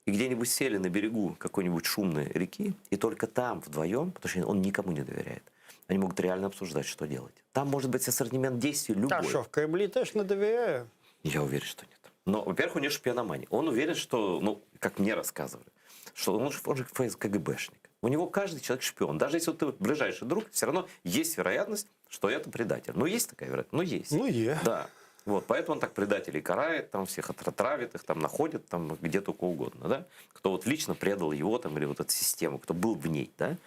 и где-нибудь сели на берегу какой-нибудь шумной реки, и только там вдвоем, потому что он никому не доверяет, они могут реально обсуждать, что делать. Там может быть ассортимент действий любой. А що, в Кремлі теж не довіряє? Я уверен, что нет. Но, во-первых, у него шпиономания. Он уверен, что, ну, как мне рассказывали, что он же КГБшник. У него каждый человек шпион. Даже если ты ближайший друг, все равно есть вероятность, что это предатель. Ну, есть такая вероятность? Ну, есть. Ну, є. Да. Вот, поэтому он так предателей карает, там всех отравит их, там находит, там где только угодно, да? Кто вот лично предал его, там, или вот эту систему, кто был в ней, да?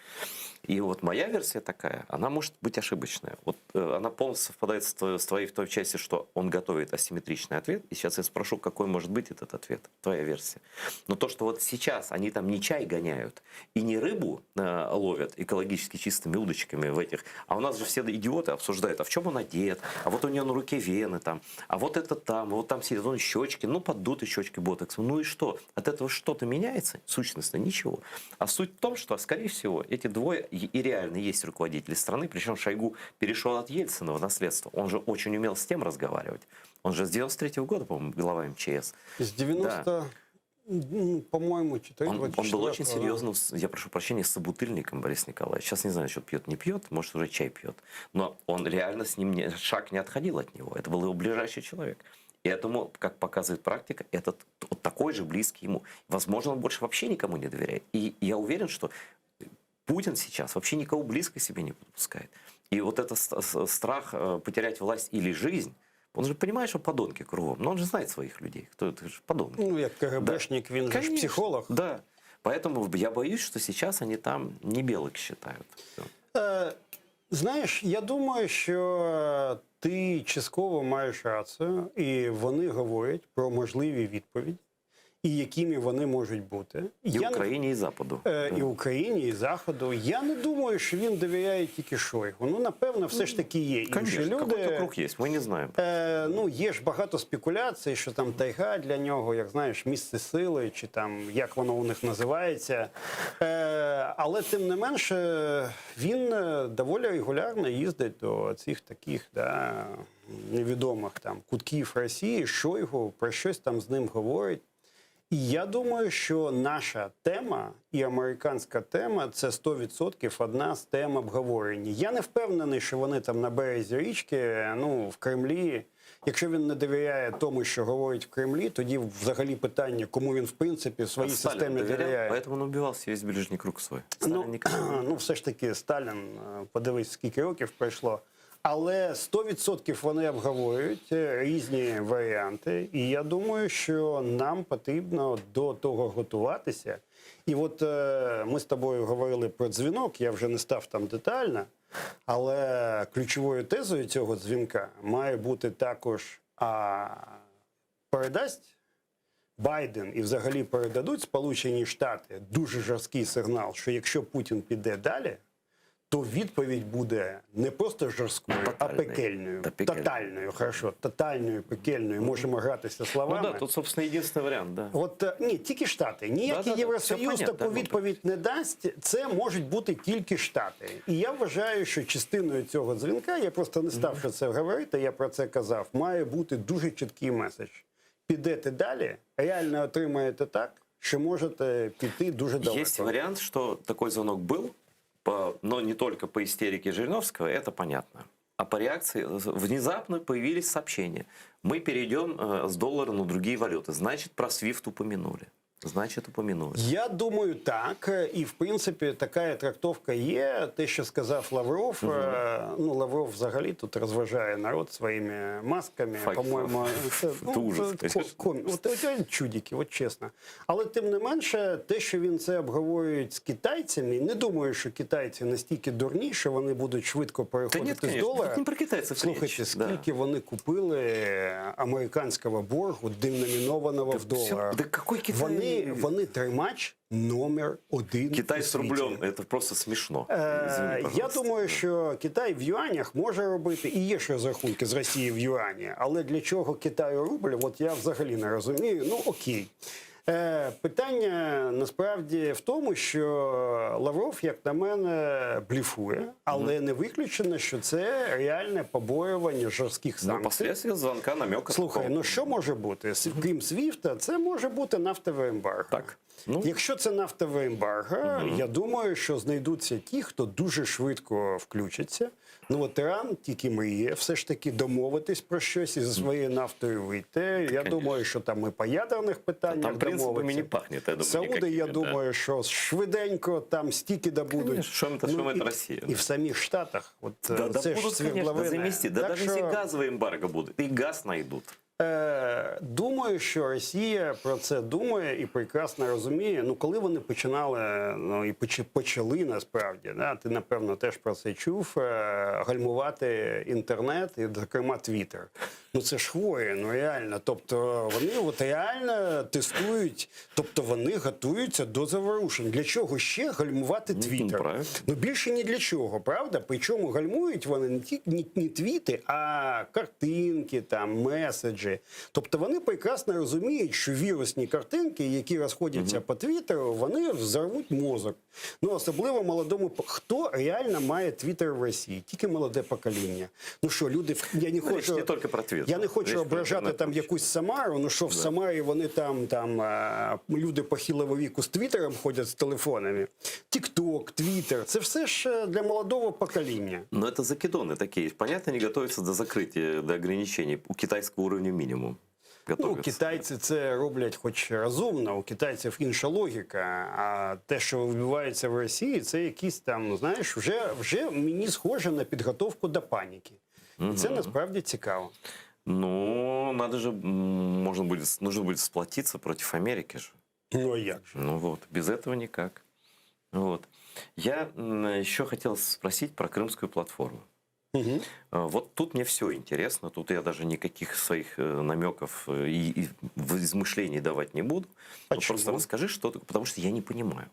И вот моя версия такая, она может быть ошибочная. Вот она полностью совпадает с твоей в той части, что он готовит асимметричный ответ. И сейчас я спрошу, какой может быть этот ответ, твоя версия. Но то, что вот сейчас они там не чай гоняют и не рыбу ловят экологически чистыми удочками в этих, а у нас же все идиоты обсуждают, а в чем он одет, а вот у него на руке вены там, а вот это там, вот там сидят, он щечки, ну поддуты щечки ботоксом. Ну и что? От этого что-то меняется? Сущностно ничего. А суть в том, что, скорее всего, эти двое и реально есть руководители страны, причем Шойгу перешел от Ельцина в наследство. Он же очень умел с тем разговаривать. Он же с 93-го года, по-моему, глава МЧС. З 90, по-моему, 4 Он был очень серьезным, я прошу прощения, собутыльником, Борис Николаевич. Сейчас не знаю, что пьет, не пьет, может, уже чай пьет. Но он реально с ним шаг не отходил от него. Это был его ближайший человек. И этому, как показывает практика, этот вот такой же близкий ему. Возможно, он больше вообще никому не доверяет. И я уверен, что Путин сейчас вообще никого близко себе не подпускает. И вот этот страх потерять власть или жизнь, он же понимает, что подонки кругом, но он же знает своих людей, кто это же подонки. Ну, як КГБшник, він же ж Конечно, психолог. Да. Поэтому я боюсь, что сейчас они там не белых считают. Знаєш, я думаю, що ти частково маєш рацію, і вони говорять про можливі відповіді, і якими вони можуть бути. И Украине, и Западу. І Україні, і Заходу. Я не думаю, що він довіряє тільки Шойгу. Ну, напевно, все ж таки є інші Конечно, люди. какой-то круг есть, мы не знаем. Ну, є ж багато спекуляцій, що там тайга для нього, як знаєш, місце сили, чи там, як воно у них називається. Але, тим не менше, він доволі регулярно їздить до цих таких, да, невідомих там кутків Росії, Шойгу, про щось там з ним говорить. І я думаю, що наша тема і американська тема – це 100% одна з тем обговорення. Я не впевнений, що вони там на березі річки, ну, в Кремлі. Якщо він не довіряє тому, що говорить в Кремлі, тоді взагалі питання, кому він в принципі в своїй системі довіряє. Поэтому он убивался весь ближний круг свой. Ну, все ж таки, Сталін, подивись, скільки років пройшло. Але 100% вони обговорюють різні варіанти. І я думаю, що нам потрібно до того готуватися. І от ми з тобою говорили про дзвінок, я вже не став там детально, але ключовою тезою цього дзвінка має бути також, передасть Байден і взагалі передадуть Сполучені Штати дуже жорсткий сигнал, що якщо Путін піде далі, то відповідь буде не просто жорсткою, а пекельною. Тотальною, хорошо, тотальною, пекельною. Можемо гратися словами. Ну да, тут, собственно, единственный вариант, да. От, ні, тільки Штати. Ніякий Євросоюз таку відповідь не дасть. Це можуть бути тільки Штати. І я вважаю, що частиною цього дзвінка, я просто не став що це говорити, я про це казав, має бути дуже чіткий меседж. Підете далі, реально отримаєте так, що можете піти дуже далеко. Есть вариант, что такой звонок был, но не только по истерике Жириновского, это понятно. А по реакции внезапно появились сообщения. Мы перейдем с доллара на другие валюты. Значит, про SWIFT упомянули. Значить, упомянули. Я думаю, так. І, в принципі, така трактовка є. Те, що сказав Лавров. Ну, Лавров взагалі тут розважає народ своїми масками. По-моєму, це чудики, от чесно. Але, тим не менше, те, що він це обговорює з китайцями, не думаю, що китайці настільки дурні, що вони будуть швидко переходити з долара. Не про китайців. Слухайте, скільки вони купили американського боргу, деномінованого в доларах. Да какой Китай? Вони тримач номер один. Китай з рублем, це просто смішно. Я думаю, що Китай в юанях може робити, і є ж розрахунки з Росії в юані, але для чого Китаю рубль, от я взагалі не розумію. Ну окей. Питання насправді в тому, що Лавров, як на мене, бліфує, але не виключено, що це реальне побоювання жорстких Ну, санкцій. последствия звонка, намека. Слухай, ну що може бути? Крім Свіфта, це може бути нафтове ембарго. Так. Ну. Якщо це нафтове ембарго, я думаю, що знайдуться ті, хто дуже швидко включиться. Ну от Іран тільки мріє все ж таки домовитись про щось і зі своєю нафтою вийти. Я думаю, що там і по ядерних питаннях Там принципами домовиться. не пахнет, я думаю, Сауди, никакими, я да. думаю, що швиденько там стільки добудуть. Конечно, что это Россия. І в самих Штатах. От, Да, да це ж будут, конечно, свердловини. заместить. Да Так даже що, если газовый эмбарго будет, и газ найдут. Думаю, що Росія про це думає і прекрасно розуміє. Ну, коли вони починали, ну і почали насправді, да, ти напевно теж про це чув, гальмувати інтернет і, зокрема, Твіттер. Ну це ж хворі, ну реально. Тобто вони от реально тестують, тобто вони готуються до заворушень. Для чого ще гальмувати Твіттер? правильно. Ну більше ні для чого, правда? Причому гальмують вони не тільки не твіти, а картинки, там, меседжі. Тобто вони прекрасно розуміють, що вірусні картинки, які розходяться по Твіттеру, вони взорвуть мозок. Ну, особливо молодому... Хто реально має Твіттер в Росії? Тільки молоде покоління. Ну що, люди... Я не Речь хочу... не только про Твиттер. Я не хочу Речь про ображати интернет там вообще. якусь Самару, ну що в Самарі вони там люди похилого віку з Твіттером ходять з телефонами. Тік-Ток, Твіттер, це все ж для молодого покоління. Но это закидоны такие. Понятно, они готовятся до закрытия, до ограничений. У китайского уровня минимум. Ну, Готовятся. китайці це роблять хоч розумно, у китайців інша логіка, а те, що відбувається в Росії, це якісь там, ну, знаєш, вже мені схоже на підготовку до паніки. І це насправді цікаво. Ну, надо же, нужно будет сплотиться против Америки же. Ну, а як же? Ну вот, без этого никак. Вот. Я еще хотел спросить про Крымскую платформу. Угу. Вот тут мне все интересно, тут я даже никаких своих намеков и измышлений давать не буду. Вот Почему? просто расскажи, что такое, потому что я не понимаю.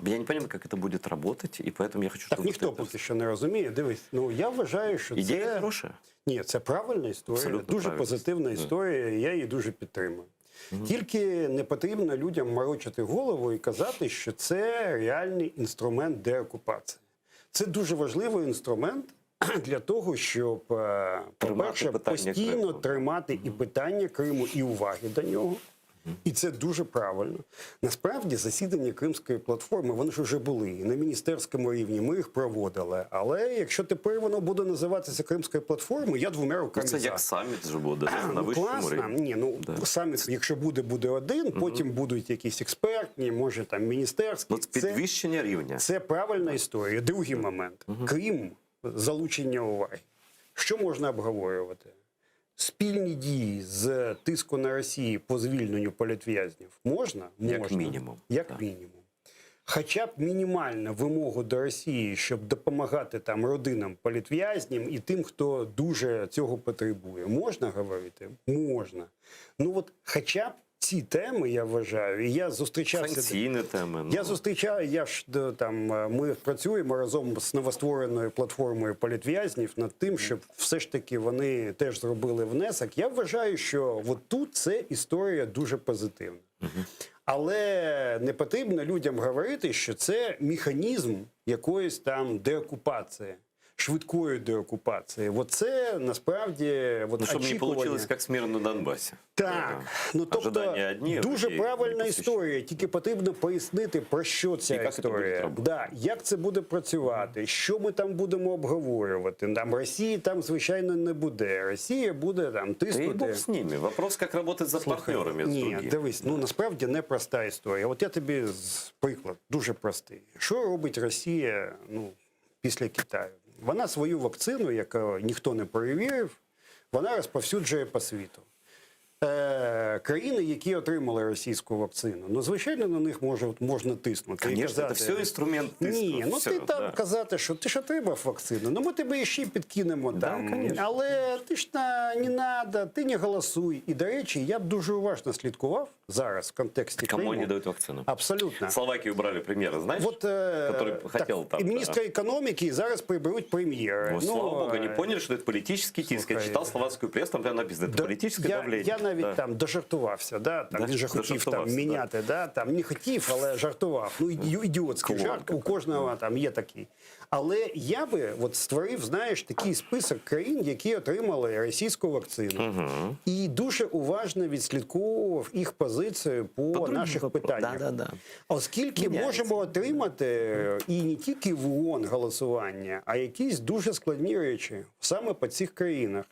Я не понимаю, как это будет работать, и поэтому я хочу, Так чтобы ніхто ты это- поки що не розуміє. Дивись, ну я вважаю, що Ідея це... хорошая. Ні, це правильна історія, Абсолютно дуже правильна. позитивна історія, і я її дуже підтримую. Тільки не потрібно людям морочити голову і казати, що це реальний інструмент деокупації. Це дуже важливий інструмент для того, щоб, по-перше, питання постійно Криму. тримати і питання Криму, і уваги до нього. І це дуже правильно. Насправді, засідання Кримської платформи, вони ж вже були. І на міністерському рівні ми їх проводили. Але якщо тепер воно буде називатися Кримською платформою, я двома Ну, руками це за. як саміт же буде, на Ну, вищому класно. рівні. Ні, ну Да. саміт, якщо буде один, потім будуть якісь експертні, може там міністерські. Ну, це підвищення рівня. Це правильна історія. Другий момент. Крім залучення уваги. Що можна обговорювати? Спільні дії з тиску на Росію по звільненню політв'язнів можна? Як Можна. мінімум. Як Так. мінімум. Хоча б мінімальну вимогу до Росії, щоб допомагати там родинам політв'язням і тим, хто дуже цього потребує. Можна говорити? Можна. Ну от хоча б ці теми, я вважаю, і я зустрічався... Санкційні теми. Я зустрічаю, ми працюємо разом з новоствореною платформою політв'язнів над тим, щоб все ж таки вони теж зробили внесок. Я вважаю, що от тут це історія дуже позитивна. Але не потрібно людям говорити, що це механізм якоїсь там деокупації, швидкої деокупації. Оце насправді Ну, щоб не очікування. вийшло, як з миром на Донбасі. Так, ну тобто Ожидання одні, дуже другі правильна не історія, тільки потрібно пояснити, про що ця І як це буде історія. працювати. Да, як це буде працювати, що ми там будемо обговорювати. Там Росії там, звичайно, не буде. Росія буде там Да и тиснути. бог с ними. Вопрос, как работать за партнерами с Ні, другими. дивись, ну насправді непроста історія. От я тобі приклад дуже простий. Що робить Росія після Китаю? Вона свою вакцину, яку ніхто не перевірив, вона розповсюджує по світу. Країни, які отримали російську вакцину, ну, звичайно, на них можна тиснути. Конечно, это все инструмент Ні, ну все, ти там да. казати, що ти ж отримав вакцину, ну ми тебе ще підкинемо Да, там. конечно. Але ти ж не надо, ти не голосуй. І, до речі, я б дуже уважно слідкував зараз в контексті Кому Криму. они дают вакцину? Абсолютно. Словакию брали примеры, знаешь? От, который хотел там. і міністра да. економіки зараз приберуть прем'єра. Ну, слава богу, они поняли, что это политический тиск. Я слушай, читал словацкую прессу, там прямо написано, это политическое я давление. навіть там дожартувався, да? Там, Да, він же хотів там дожартувався, міняти, да? Там не хотів, але жартував. Ну, ідіотський Клоун жарт, у какой-то, кожного там є такий. Але я би от створив, знаєш, такий список країн, які отримали російську вакцину. І дуже уважно відслідковував їх позицію по наших питаннях. Да. Оскільки Міняється. можемо отримати і не тільки в ООН голосування, а якісь дуже складні речі саме по цих країнах.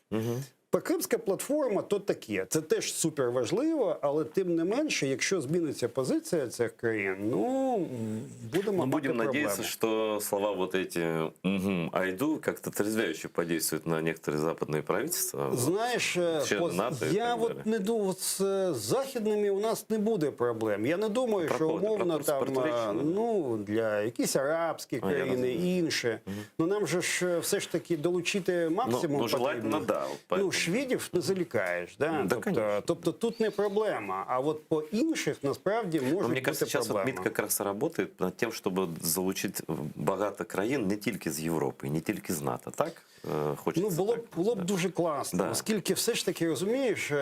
Кримська платформа то таке. Це теж супер важливо, але тим не менше, якщо зміниться позиція цих країн, ну будемо Мы мати будем проблему. надеяться, что слова вот эти «угу», «айду» как-то отрезвляюще подействуют на некоторые западные правительства. Знаєш, Члены НАТО і я так от далі. не думаю, з західними у нас не буде проблем. Я не думаю, Про що кого ти? умовно Про там Туреччину? ну для якісь арабські я країни, розумію. інші. Ну нам же ж все ж таки долучити максимум. Ну, желательно, потрібно. да. Ну, Поэтому- шведів не залікаєш, да? Да, конечно. тобто тут не проблема. А от по інших насправді може Но мне бути кажется, сейчас вот проблема. МИД как раз и работает над тем, чтобы залучить багато країн не тільки з Європи, не тільки з НАТО. Так? Хочеться Ну, так. було б дуже класно, Да. оскільки все ж таки, розумієш,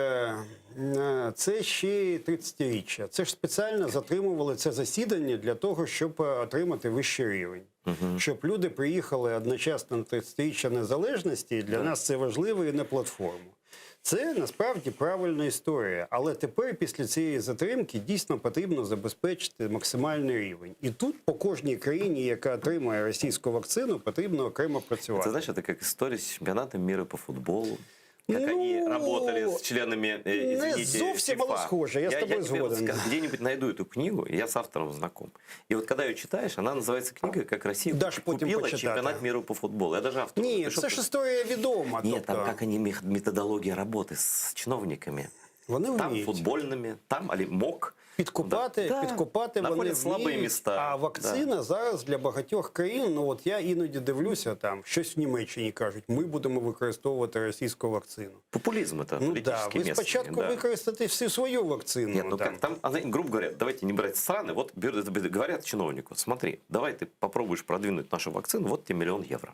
це ще й 30-річчя. Це ж спеціально затримували це засідання для того, щоб отримати вищий рівень. Щоб люди приїхали одночасно на 30-річчя незалежності, і для нас це важливо і на платформу. Це насправді правильна історія, але тепер після цієї затримки дійсно потрібно забезпечити максимальний рівень. І тут по кожній країні, яка отримує російську вакцину, потрібно окремо працювати. Ты знаешь, это как история с чемпионатом мира по футболу. Как Ну, они работали с членами, извините, совсем ФИФА. мало схоже, я с тобой тебе сгоден. где-нибудь найду эту книгу, я с автором знаком. И вот когда ее читаешь, она называется книга «Как Россия Дашь потім купила почитати. чемпионат мира по футболу». Я даже автор. Ні, це ж історія відома. Нет, тобто, там как они, методология работы с чиновниками. вони Там вміють. футбольными, там МОК. Підкопати, Да. підкопати вони Находять слабі вміють. міста. А вакцина зараз для багатьох країн, ну от я іноді дивлюся, там щось в Німеччині кажуть, ми будемо використовувати російську вакцину. Популизм это Ну да, политический ви местный, спочатку да. використати всю свою вакцину. Нет, ну там. как там, грубо говоря, давайте не брать страны, вот говорят чиновнику, смотри, давай ты попробуешь продвинуть нашу вакцину, вот тебе 1 000 000 евро.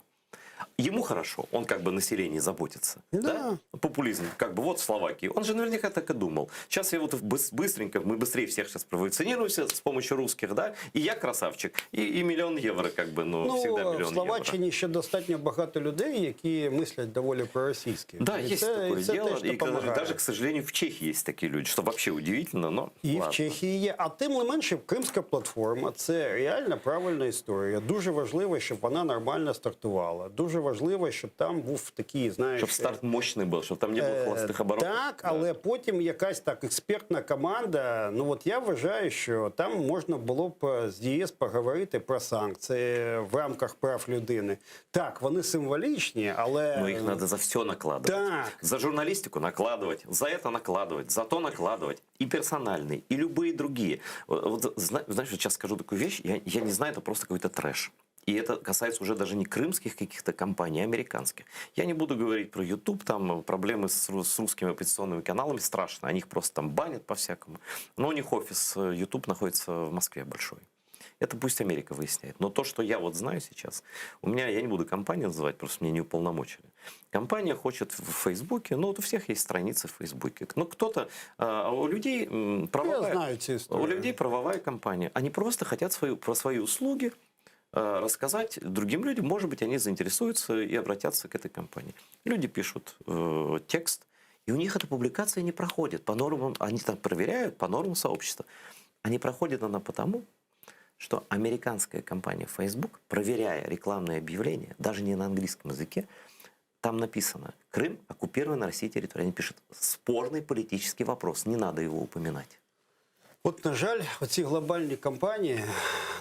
Ему хорошо, он как бы о населении заботится. Да. Популизм, как бы вот в Словакии. Он же наверняка так и думал. Сейчас я вот быстренько, мы быстрее всех сейчас провакцинируемся с помощью русских, да, и я красавчик, и 1 000 000 евро, как бы, ну всегда 1 000 000 в евро. Словаччині ще достатньо багато людей, які мислять доволі проросійськи. Да, І есть це- такое і це дело. теж И допомагає. даже, к сожалению, в Чехии есть такие люди, что вообще удивительно, но І в ладно. Чехії є. А тим не менше, Кримська платформа – це реально правильна історія. Дуже важливо, щоб вона нормально стартувала. Дуже важливо, щоб там був такий, знаєш... Чтобы старт мощный был, чтобы там не было холостых оборотов. Так, Да. але потім якась так експертна команда. Ну от я вважаю, що там можна було б з ЄС поговорити про санкції в рамках прав людини. Так, вони символічні, але Но их надо за все накладывать. Так. За журналистику накладывать, за это накладывать, за то накладывать. И персональные, и любые другие. Вот, знаешь, сейчас скажу такую вещь, я не знаю, это просто какой-то трэш. И это касается уже даже не крымских каких-то компаний, а американских. Я не буду говорить про YouTube, там проблемы с русскими оппозиционными каналами страшно. Они их просто там банят по-всякому. Но у них офис YouTube находится в Москве большой. Это пусть Америка выясняет. Но то, что я вот знаю сейчас, у меня, я не буду компанию называть, просто меня не уполномочили. Компания хочет в Фейсбуке, ну вот у всех есть страницы в Фейсбуке. Ну кто-то, у людей правовая, я знаю цю історію. у людей правовая компания. Они просто хотят про свои услуги рассказать другим людям. Может быть, они заинтересуются и обратятся к этой компании. Люди пишут текст, и у них эта публикация не проходит по нормам, они там проверяют по нормам сообщества. А не проходит она потому, что американская компания Facebook, проверяя рекламные объявления, даже не на английском языке, там написано «Крым оккупирована Россией территория». Они пишут «спорный политический вопрос, не надо его упоминать». От, на жаль, оці глобальні кампанії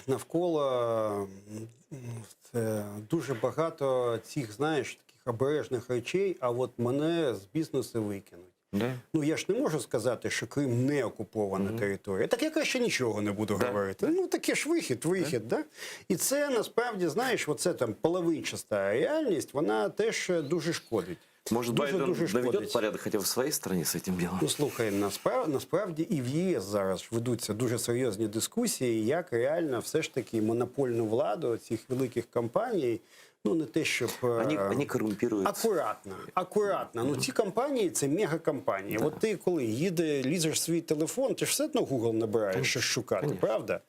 навколо дуже багато цих, знаєш, таких обережних речей, а от мене з бізнесу викинуть. Да. Ну, я ж не можу сказати, що Крим не окупована територія. Так я краще нічого не буду говорити. Ну, таке ж вихід, да? І це, насправді, знаєш, оце там половинчаста реальність, вона теж дуже шкодить. Может, дуже Байден наведет шкодить. порядок хотя бы в своей стране с этим делом? Ну, слухай, насправді і в ЄС зараз ведуться дуже серйозні дискусії, як реально все ж таки монопольну владу цих великих компаній ну не те, щоб Они коррумпируются. акуратно. Ну ці компанії це мегакомпанії. От ти коли лізеш свій телефон, ти ж все одно Google набираєш щось шукати, правда?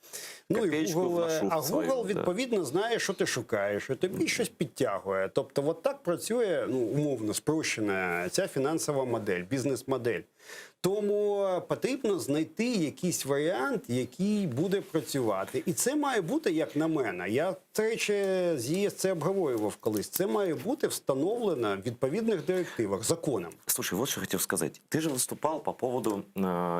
Ну і Копеечку в Google, нашу а свою, Google да. відповідно знає, що ти шукаєш, і тобі щось підтягує. Тобто, от так працює, ну умовно спрощена ця фінансова модель, бізнес-модель. Тому потрібно знайти якийсь варіант, який буде працювати. І це має бути, як на мене. Я, до речі, з ЄС це обговорював колись. Це має бути встановлено в відповідних директивах, законом. Слушай, вот что хотел сказать. Ты же выступал по поводу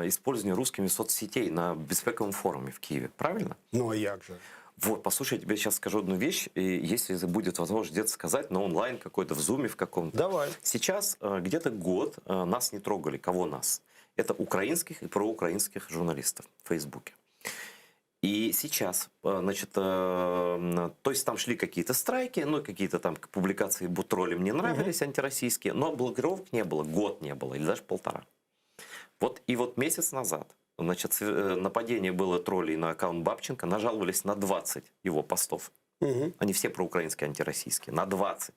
использования русскими соцсетей на бесспековом форуме в Киеве, правильно? Ну а як же? Вот, послушай, я тебе сейчас скажу одну вещь, и если будет возможность где-то сказать, на онлайн какой-то, в зуме в каком-то. Давай. Сейчас где-то год нас не трогали. Кого нас? Это украинских и проукраинских журналистов в Фейсбуке. И сейчас, значит, то есть там шли какие-то страйки, ну, какие-то там публикации троллям не нравились, антироссийские, но блокировок не было, год не было, или даже полтора. Вот, и вот месяц назад, значит, нападение было троллей на аккаунт Бабченко, нажаловались на 20 его постов. Они все проукраинские, антироссийские, на 20.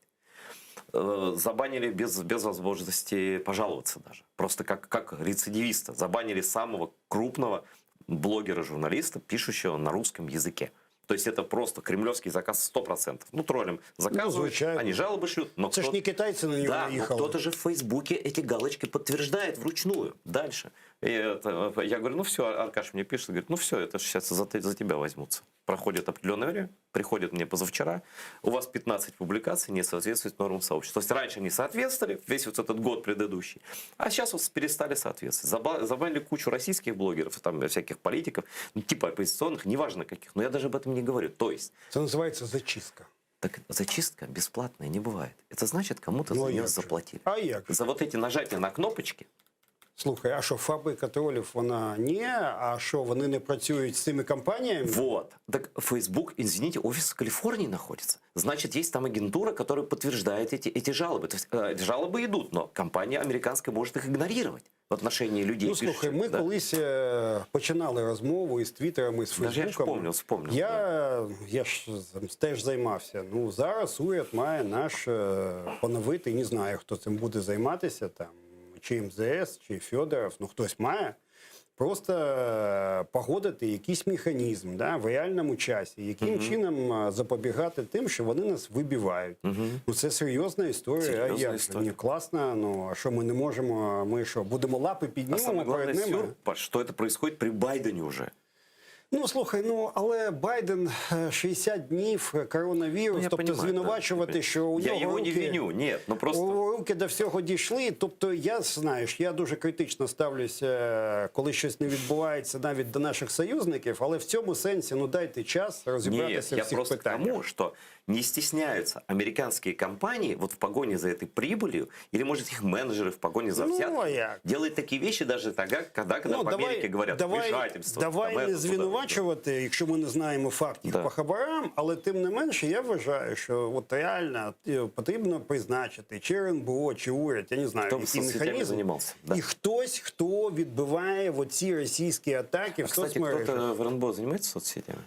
Забанили без возможности пожаловаться даже. Просто как рецидивиста. Забанили самого крупного блогера-журналиста, пишущего на русском языке. То есть это просто кремлевский заказ 100%. Ну, троллям заказывают, звичайно. они жалобы шлют. Но Це ж не китайці на нього да, но наїхали. кто-то же в Фейсбуке эти галочки подтверждает вручную. Дальше. Я говорю, ну все, Аркаш мне пишет, говорит, ну все, это же сейчас за тебя возьмутся. Проходит определенное время, приходит мне позавчера, у вас 15 публикаций не соответствуют нормам сообщества. То есть раньше они соответствовали, весь вот этот год предыдущий, а сейчас вот перестали соответствовать. Забанили кучу российских блогеров, там всяких политиков, ну, типа оппозиционных, неважно каких, но я даже об этом не говорю. То есть, Це називається зачистка. так зачистка бесплатная не бывает. Это значит, кому-то Ну, за а нее як же? заплатили. А як же? За вот эти нажатия на кнопочки. Слухай, а що, фабрика тролів, вона ні? А що, вони не працюють з цими компаніями? Вот. Так Facebook, извините, офис в Калифорнии находится. Значит, есть там агентура, которая подтверждает эти жалобы. То есть жалобы идут, но компания американская может их игнорировать в отношении людей. Ну, слухай, пишущих. ми Да. колись починали розмову із Твіттером, і з Даже я ж Фейсбуком. вспомнил. Я ж теж займався. Ну, зараз уряд має наш поновити, не знаю, хто цим буде займатися, там, чи МЗС, чи Федоров, ну хтось має. Просто погодити якийсь механізм, да, в реальному часі, яким чином запобігати тим, що вони нас вибивають. Ну, це серйозна історія. Серйозна а як же? історія. Ні, класно, ну а що ми не можемо, ми що, будемо лапи А піднімемо самое главное, перед ними? Паш, что это происходит при Байдене уже. Ну, слухай, ну, але Байден 60 днів, коронавірус, Ну, я тобто понимаю, звинувачувати, да. що у Я нього его руки... не виню, нет, ну просто... Руки до всього дійшли. Тобто, я, знаєш, я дуже критично ставлюся, коли щось не відбувається навіть до наших союзників, але в цьому сенсі, ну, дайте час Нет, розібратися в я всіх просто к питаннях. тому, что не стесняются американские компании вот в погоне за этой прибылью, или, может, их менеджеры в погоне за Ну, взятками, а як? делают такие вещи даже тогда, когда в Америке говорят вмешательство. давай там, не это, звинувачувати, якщо ми не знаємо фактів Да. по хабарам, але тим не менше я вважаю, що от реально потрібно призначити чи РНБО, чи уряд, я не знаю, Хто б який соцсетями механізм. займався, да. І хтось, хто відбиває оці російські атаки в Кстати, соцмережах. кто-то в РНБО занимается соцсетями?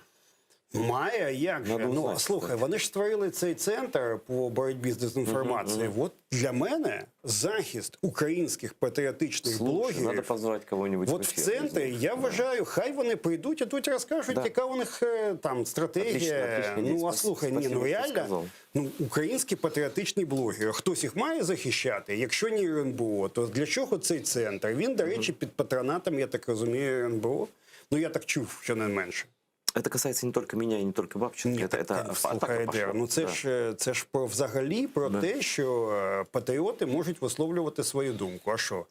Має, а як же? Надо Ну, узнати, слухай, кстати. вони ж створили цей центр по боротьбі з дезінформацією. От для мене захист українських патріотичних Слушай, блогерів. надо позвать кого-нибудь От в в эфир. центрі, я вважаю, хай вони прийдуть і тут розкажуть, Да. яка у них там стратегія. Отлично, отличная Ну, а идея. слухай, ні, Спасибо, ну что реально, сказал. ну, українські патріотичні блогери, хтось їх має захищати? Якщо не РНБО, то для чого цей центр? Він, до речі, під патронатом, я так розумію, РНБО. Ну, я так чув, що не менше. Это касается не только меня и не только Бабченко. Это атака Слухай, пошла. ну це Да. ж взагалі про те, що патріоти можуть висловлювати свою думку. А що?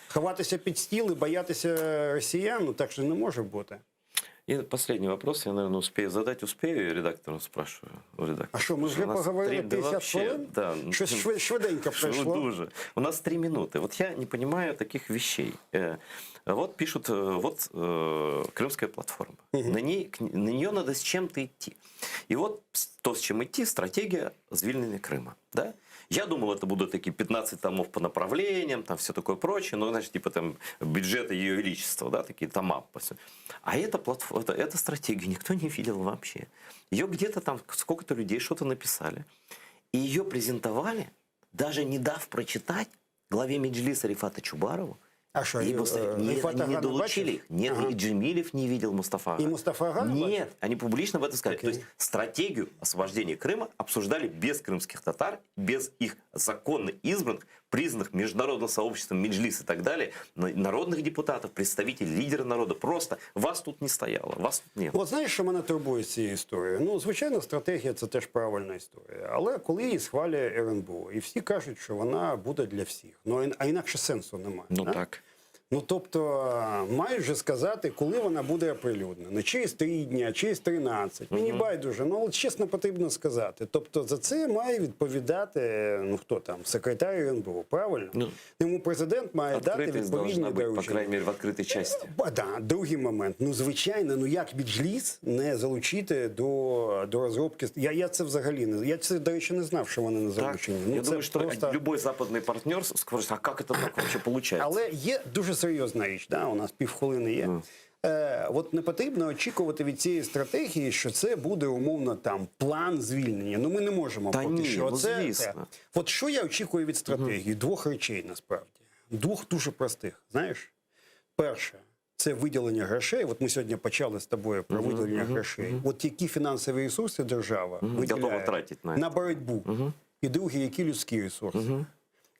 Ховатися під стіл і боятися росіян? Ну так же не може бути. И последний вопрос, я, наверное, успею задать. Успею, я редактору спрашиваю. У редактора. А що, ми вже У нас поговорили да 50 вообще, хвилин? Да. Щось швиденько Ну, пройшло. дуже. У нас 3 минуты. Вот я не понимаю таких вещей. Вот пишут, вот Крымская платформа. На нее надо с чем-то идти. И вот то, с чем идти, стратегия звільнення Крыма. Да? Я думал, это будут такие 15 томов по направлениям, там все такое прочее, ну, значит, типа там бюджета Ее Величества, да, такие тома. А эта платформа, эту стратегию никто не видел вообще. Ее где-то там сколько-то людей что-то написали. И ее презентовали, даже не дав прочитать главе Меджлиса Рифата Чубарову. А що, И Рифат они не Агана долучили бачив? их. Нет, Ага. и Джемилев не видел Мустафа И Агана. Мустафа Агана Нет, бачив? они публично об этом сказали. Окей. То есть стратегию освобождения Крыма обсуждали без крымских татар, без их законно избранных, признанных международным сообществом Меджлис и так далее, народных депутатов, представителей, лидеров народа. Просто вас тут не стояло, вас тут нет. От знаєш, що мене турбує з цієї історії? Ну, звичайно, стратегія – це теж правильна історія. Але коли її схвалює РНБО, і всі кажуть, що вона буде для всіх. Ну, а інакше сенсу немає. Ну да? так. Ну, тобто, мають же сказати, коли вона буде оприлюднена. Через 3 дні, через 13. Мені байдуже. Ну, от чесно потрібно сказати. Тобто, за це має відповідати, ну, хто там, секретар РНБО, правильно? Ну, Йому президент має дати Открытость відповідні должна быть, по доручення. крайней мере, в открытой части. Да, другий момент. Ну, звичайно, ну як Меджліс не залучити до розробки? Я це взагалі не... Я це, до речі, не знав, що вони не Так. залучені. Ну, Я це думаю, что просто... любой западный партнер скажет, а как это так вообще получается? Але є дуже серйозна річ, да? У нас півхвилини є. От не потрібно очікувати від цієї стратегії, що це буде умовно там план звільнення. Ну ми не можемо Та поки ні, що. ну, Оце, звісно. От що я очікую від стратегії? Двох речей насправді. Двох дуже простих. Знаєш, перше. Це виділення грошей. От ми сьогодні почали з тобою про виділення грошей. От які фінансові ресурси держава Готова виділяє тратити на на боротьбу. І другі, які людські ресурси.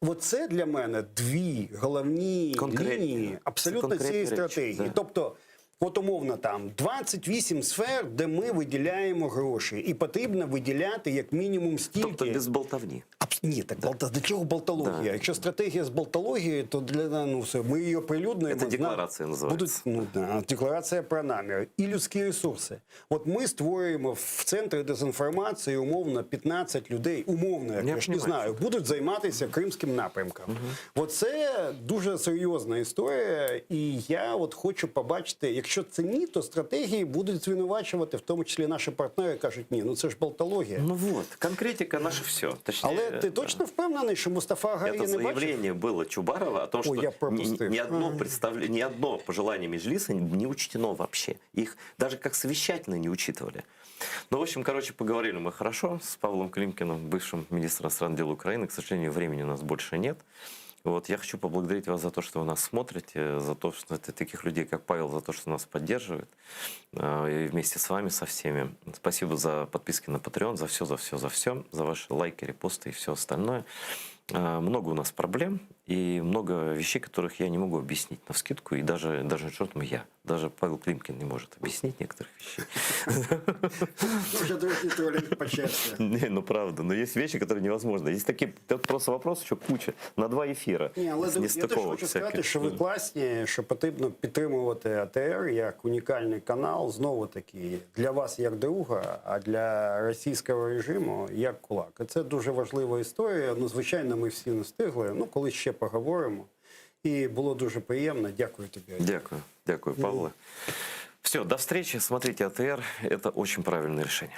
Оце для мене дві головні Конкретні. лінії абсолютно Це цієї конкретні речі, стратегії. да. Тобто, от умовно там 28 сфер, де ми виділяємо гроші. І потрібно виділяти як мінімум стільки. Тобто без болтовні. Ні, так для чого болтологія? Да. Якщо стратегія з болтологією, то для ну все, ми її оприлюднуємо. Це декларація називається. Будуть, декларація про наміри. І людські ресурси. От ми створюємо в центрі дезінформації умовно 15 людей, умовно, я ж не знаю, будуть займатися кримським напрямком. Оце дуже серйозна історія, і я от хочу побачити, якщо це ні, то стратегії будуть звинувачувати, в тому числі наші партнери кажуть, ні, ну це ж болтологія. Ну вот, конкретика наше все. Точнее, Але ти точно впевнений, що Мустафа Агар это її не бачив? заявление было Чубарова о том, Ой, я что пропустил. Ага. ни одно пожелание Меджлиса не учтено вообще. Их даже как совещательно не учитывали. Ну, в общем, короче, поговорили мы хорошо с Павлом Климкиным, бывшим министром иностранных дел Украины. К сожалению, времени у нас больше нет. Вот, я хочу поблагодарить вас за то, что вы нас смотрите, за то, что таких людей, как Павел, за то, что нас поддерживает. И вместе с вами, со всеми. Спасибо за подписки на Patreon, за все, за ваши лайки, репосты и все остальное. Много у нас проблем и много вещей, которых я не могу объяснить навскидку, и даже черт мой я. Даже Павел Климкин не может объяснить некоторых вещей. Уже другий троллинг почався. Не, ну правда, но есть вещи, которые невозможно. Есть такие просто вопросы, еще куча, на 2 эфира. Ні, але я теж хочу сказати, що ви класні, що потрібно підтримувати АТР як унікальний канал, знову таки, для вас як друга, а для російського режиму як кулак. І це дуже важлива історія. Ну, звичайно, ми всі не встигли, ну, коли ще поговоримо. І було дуже приємно. Дякую тобі. Дякую, Павла. Все, до встречи. Смотрите АТР. Это очень правильное решение.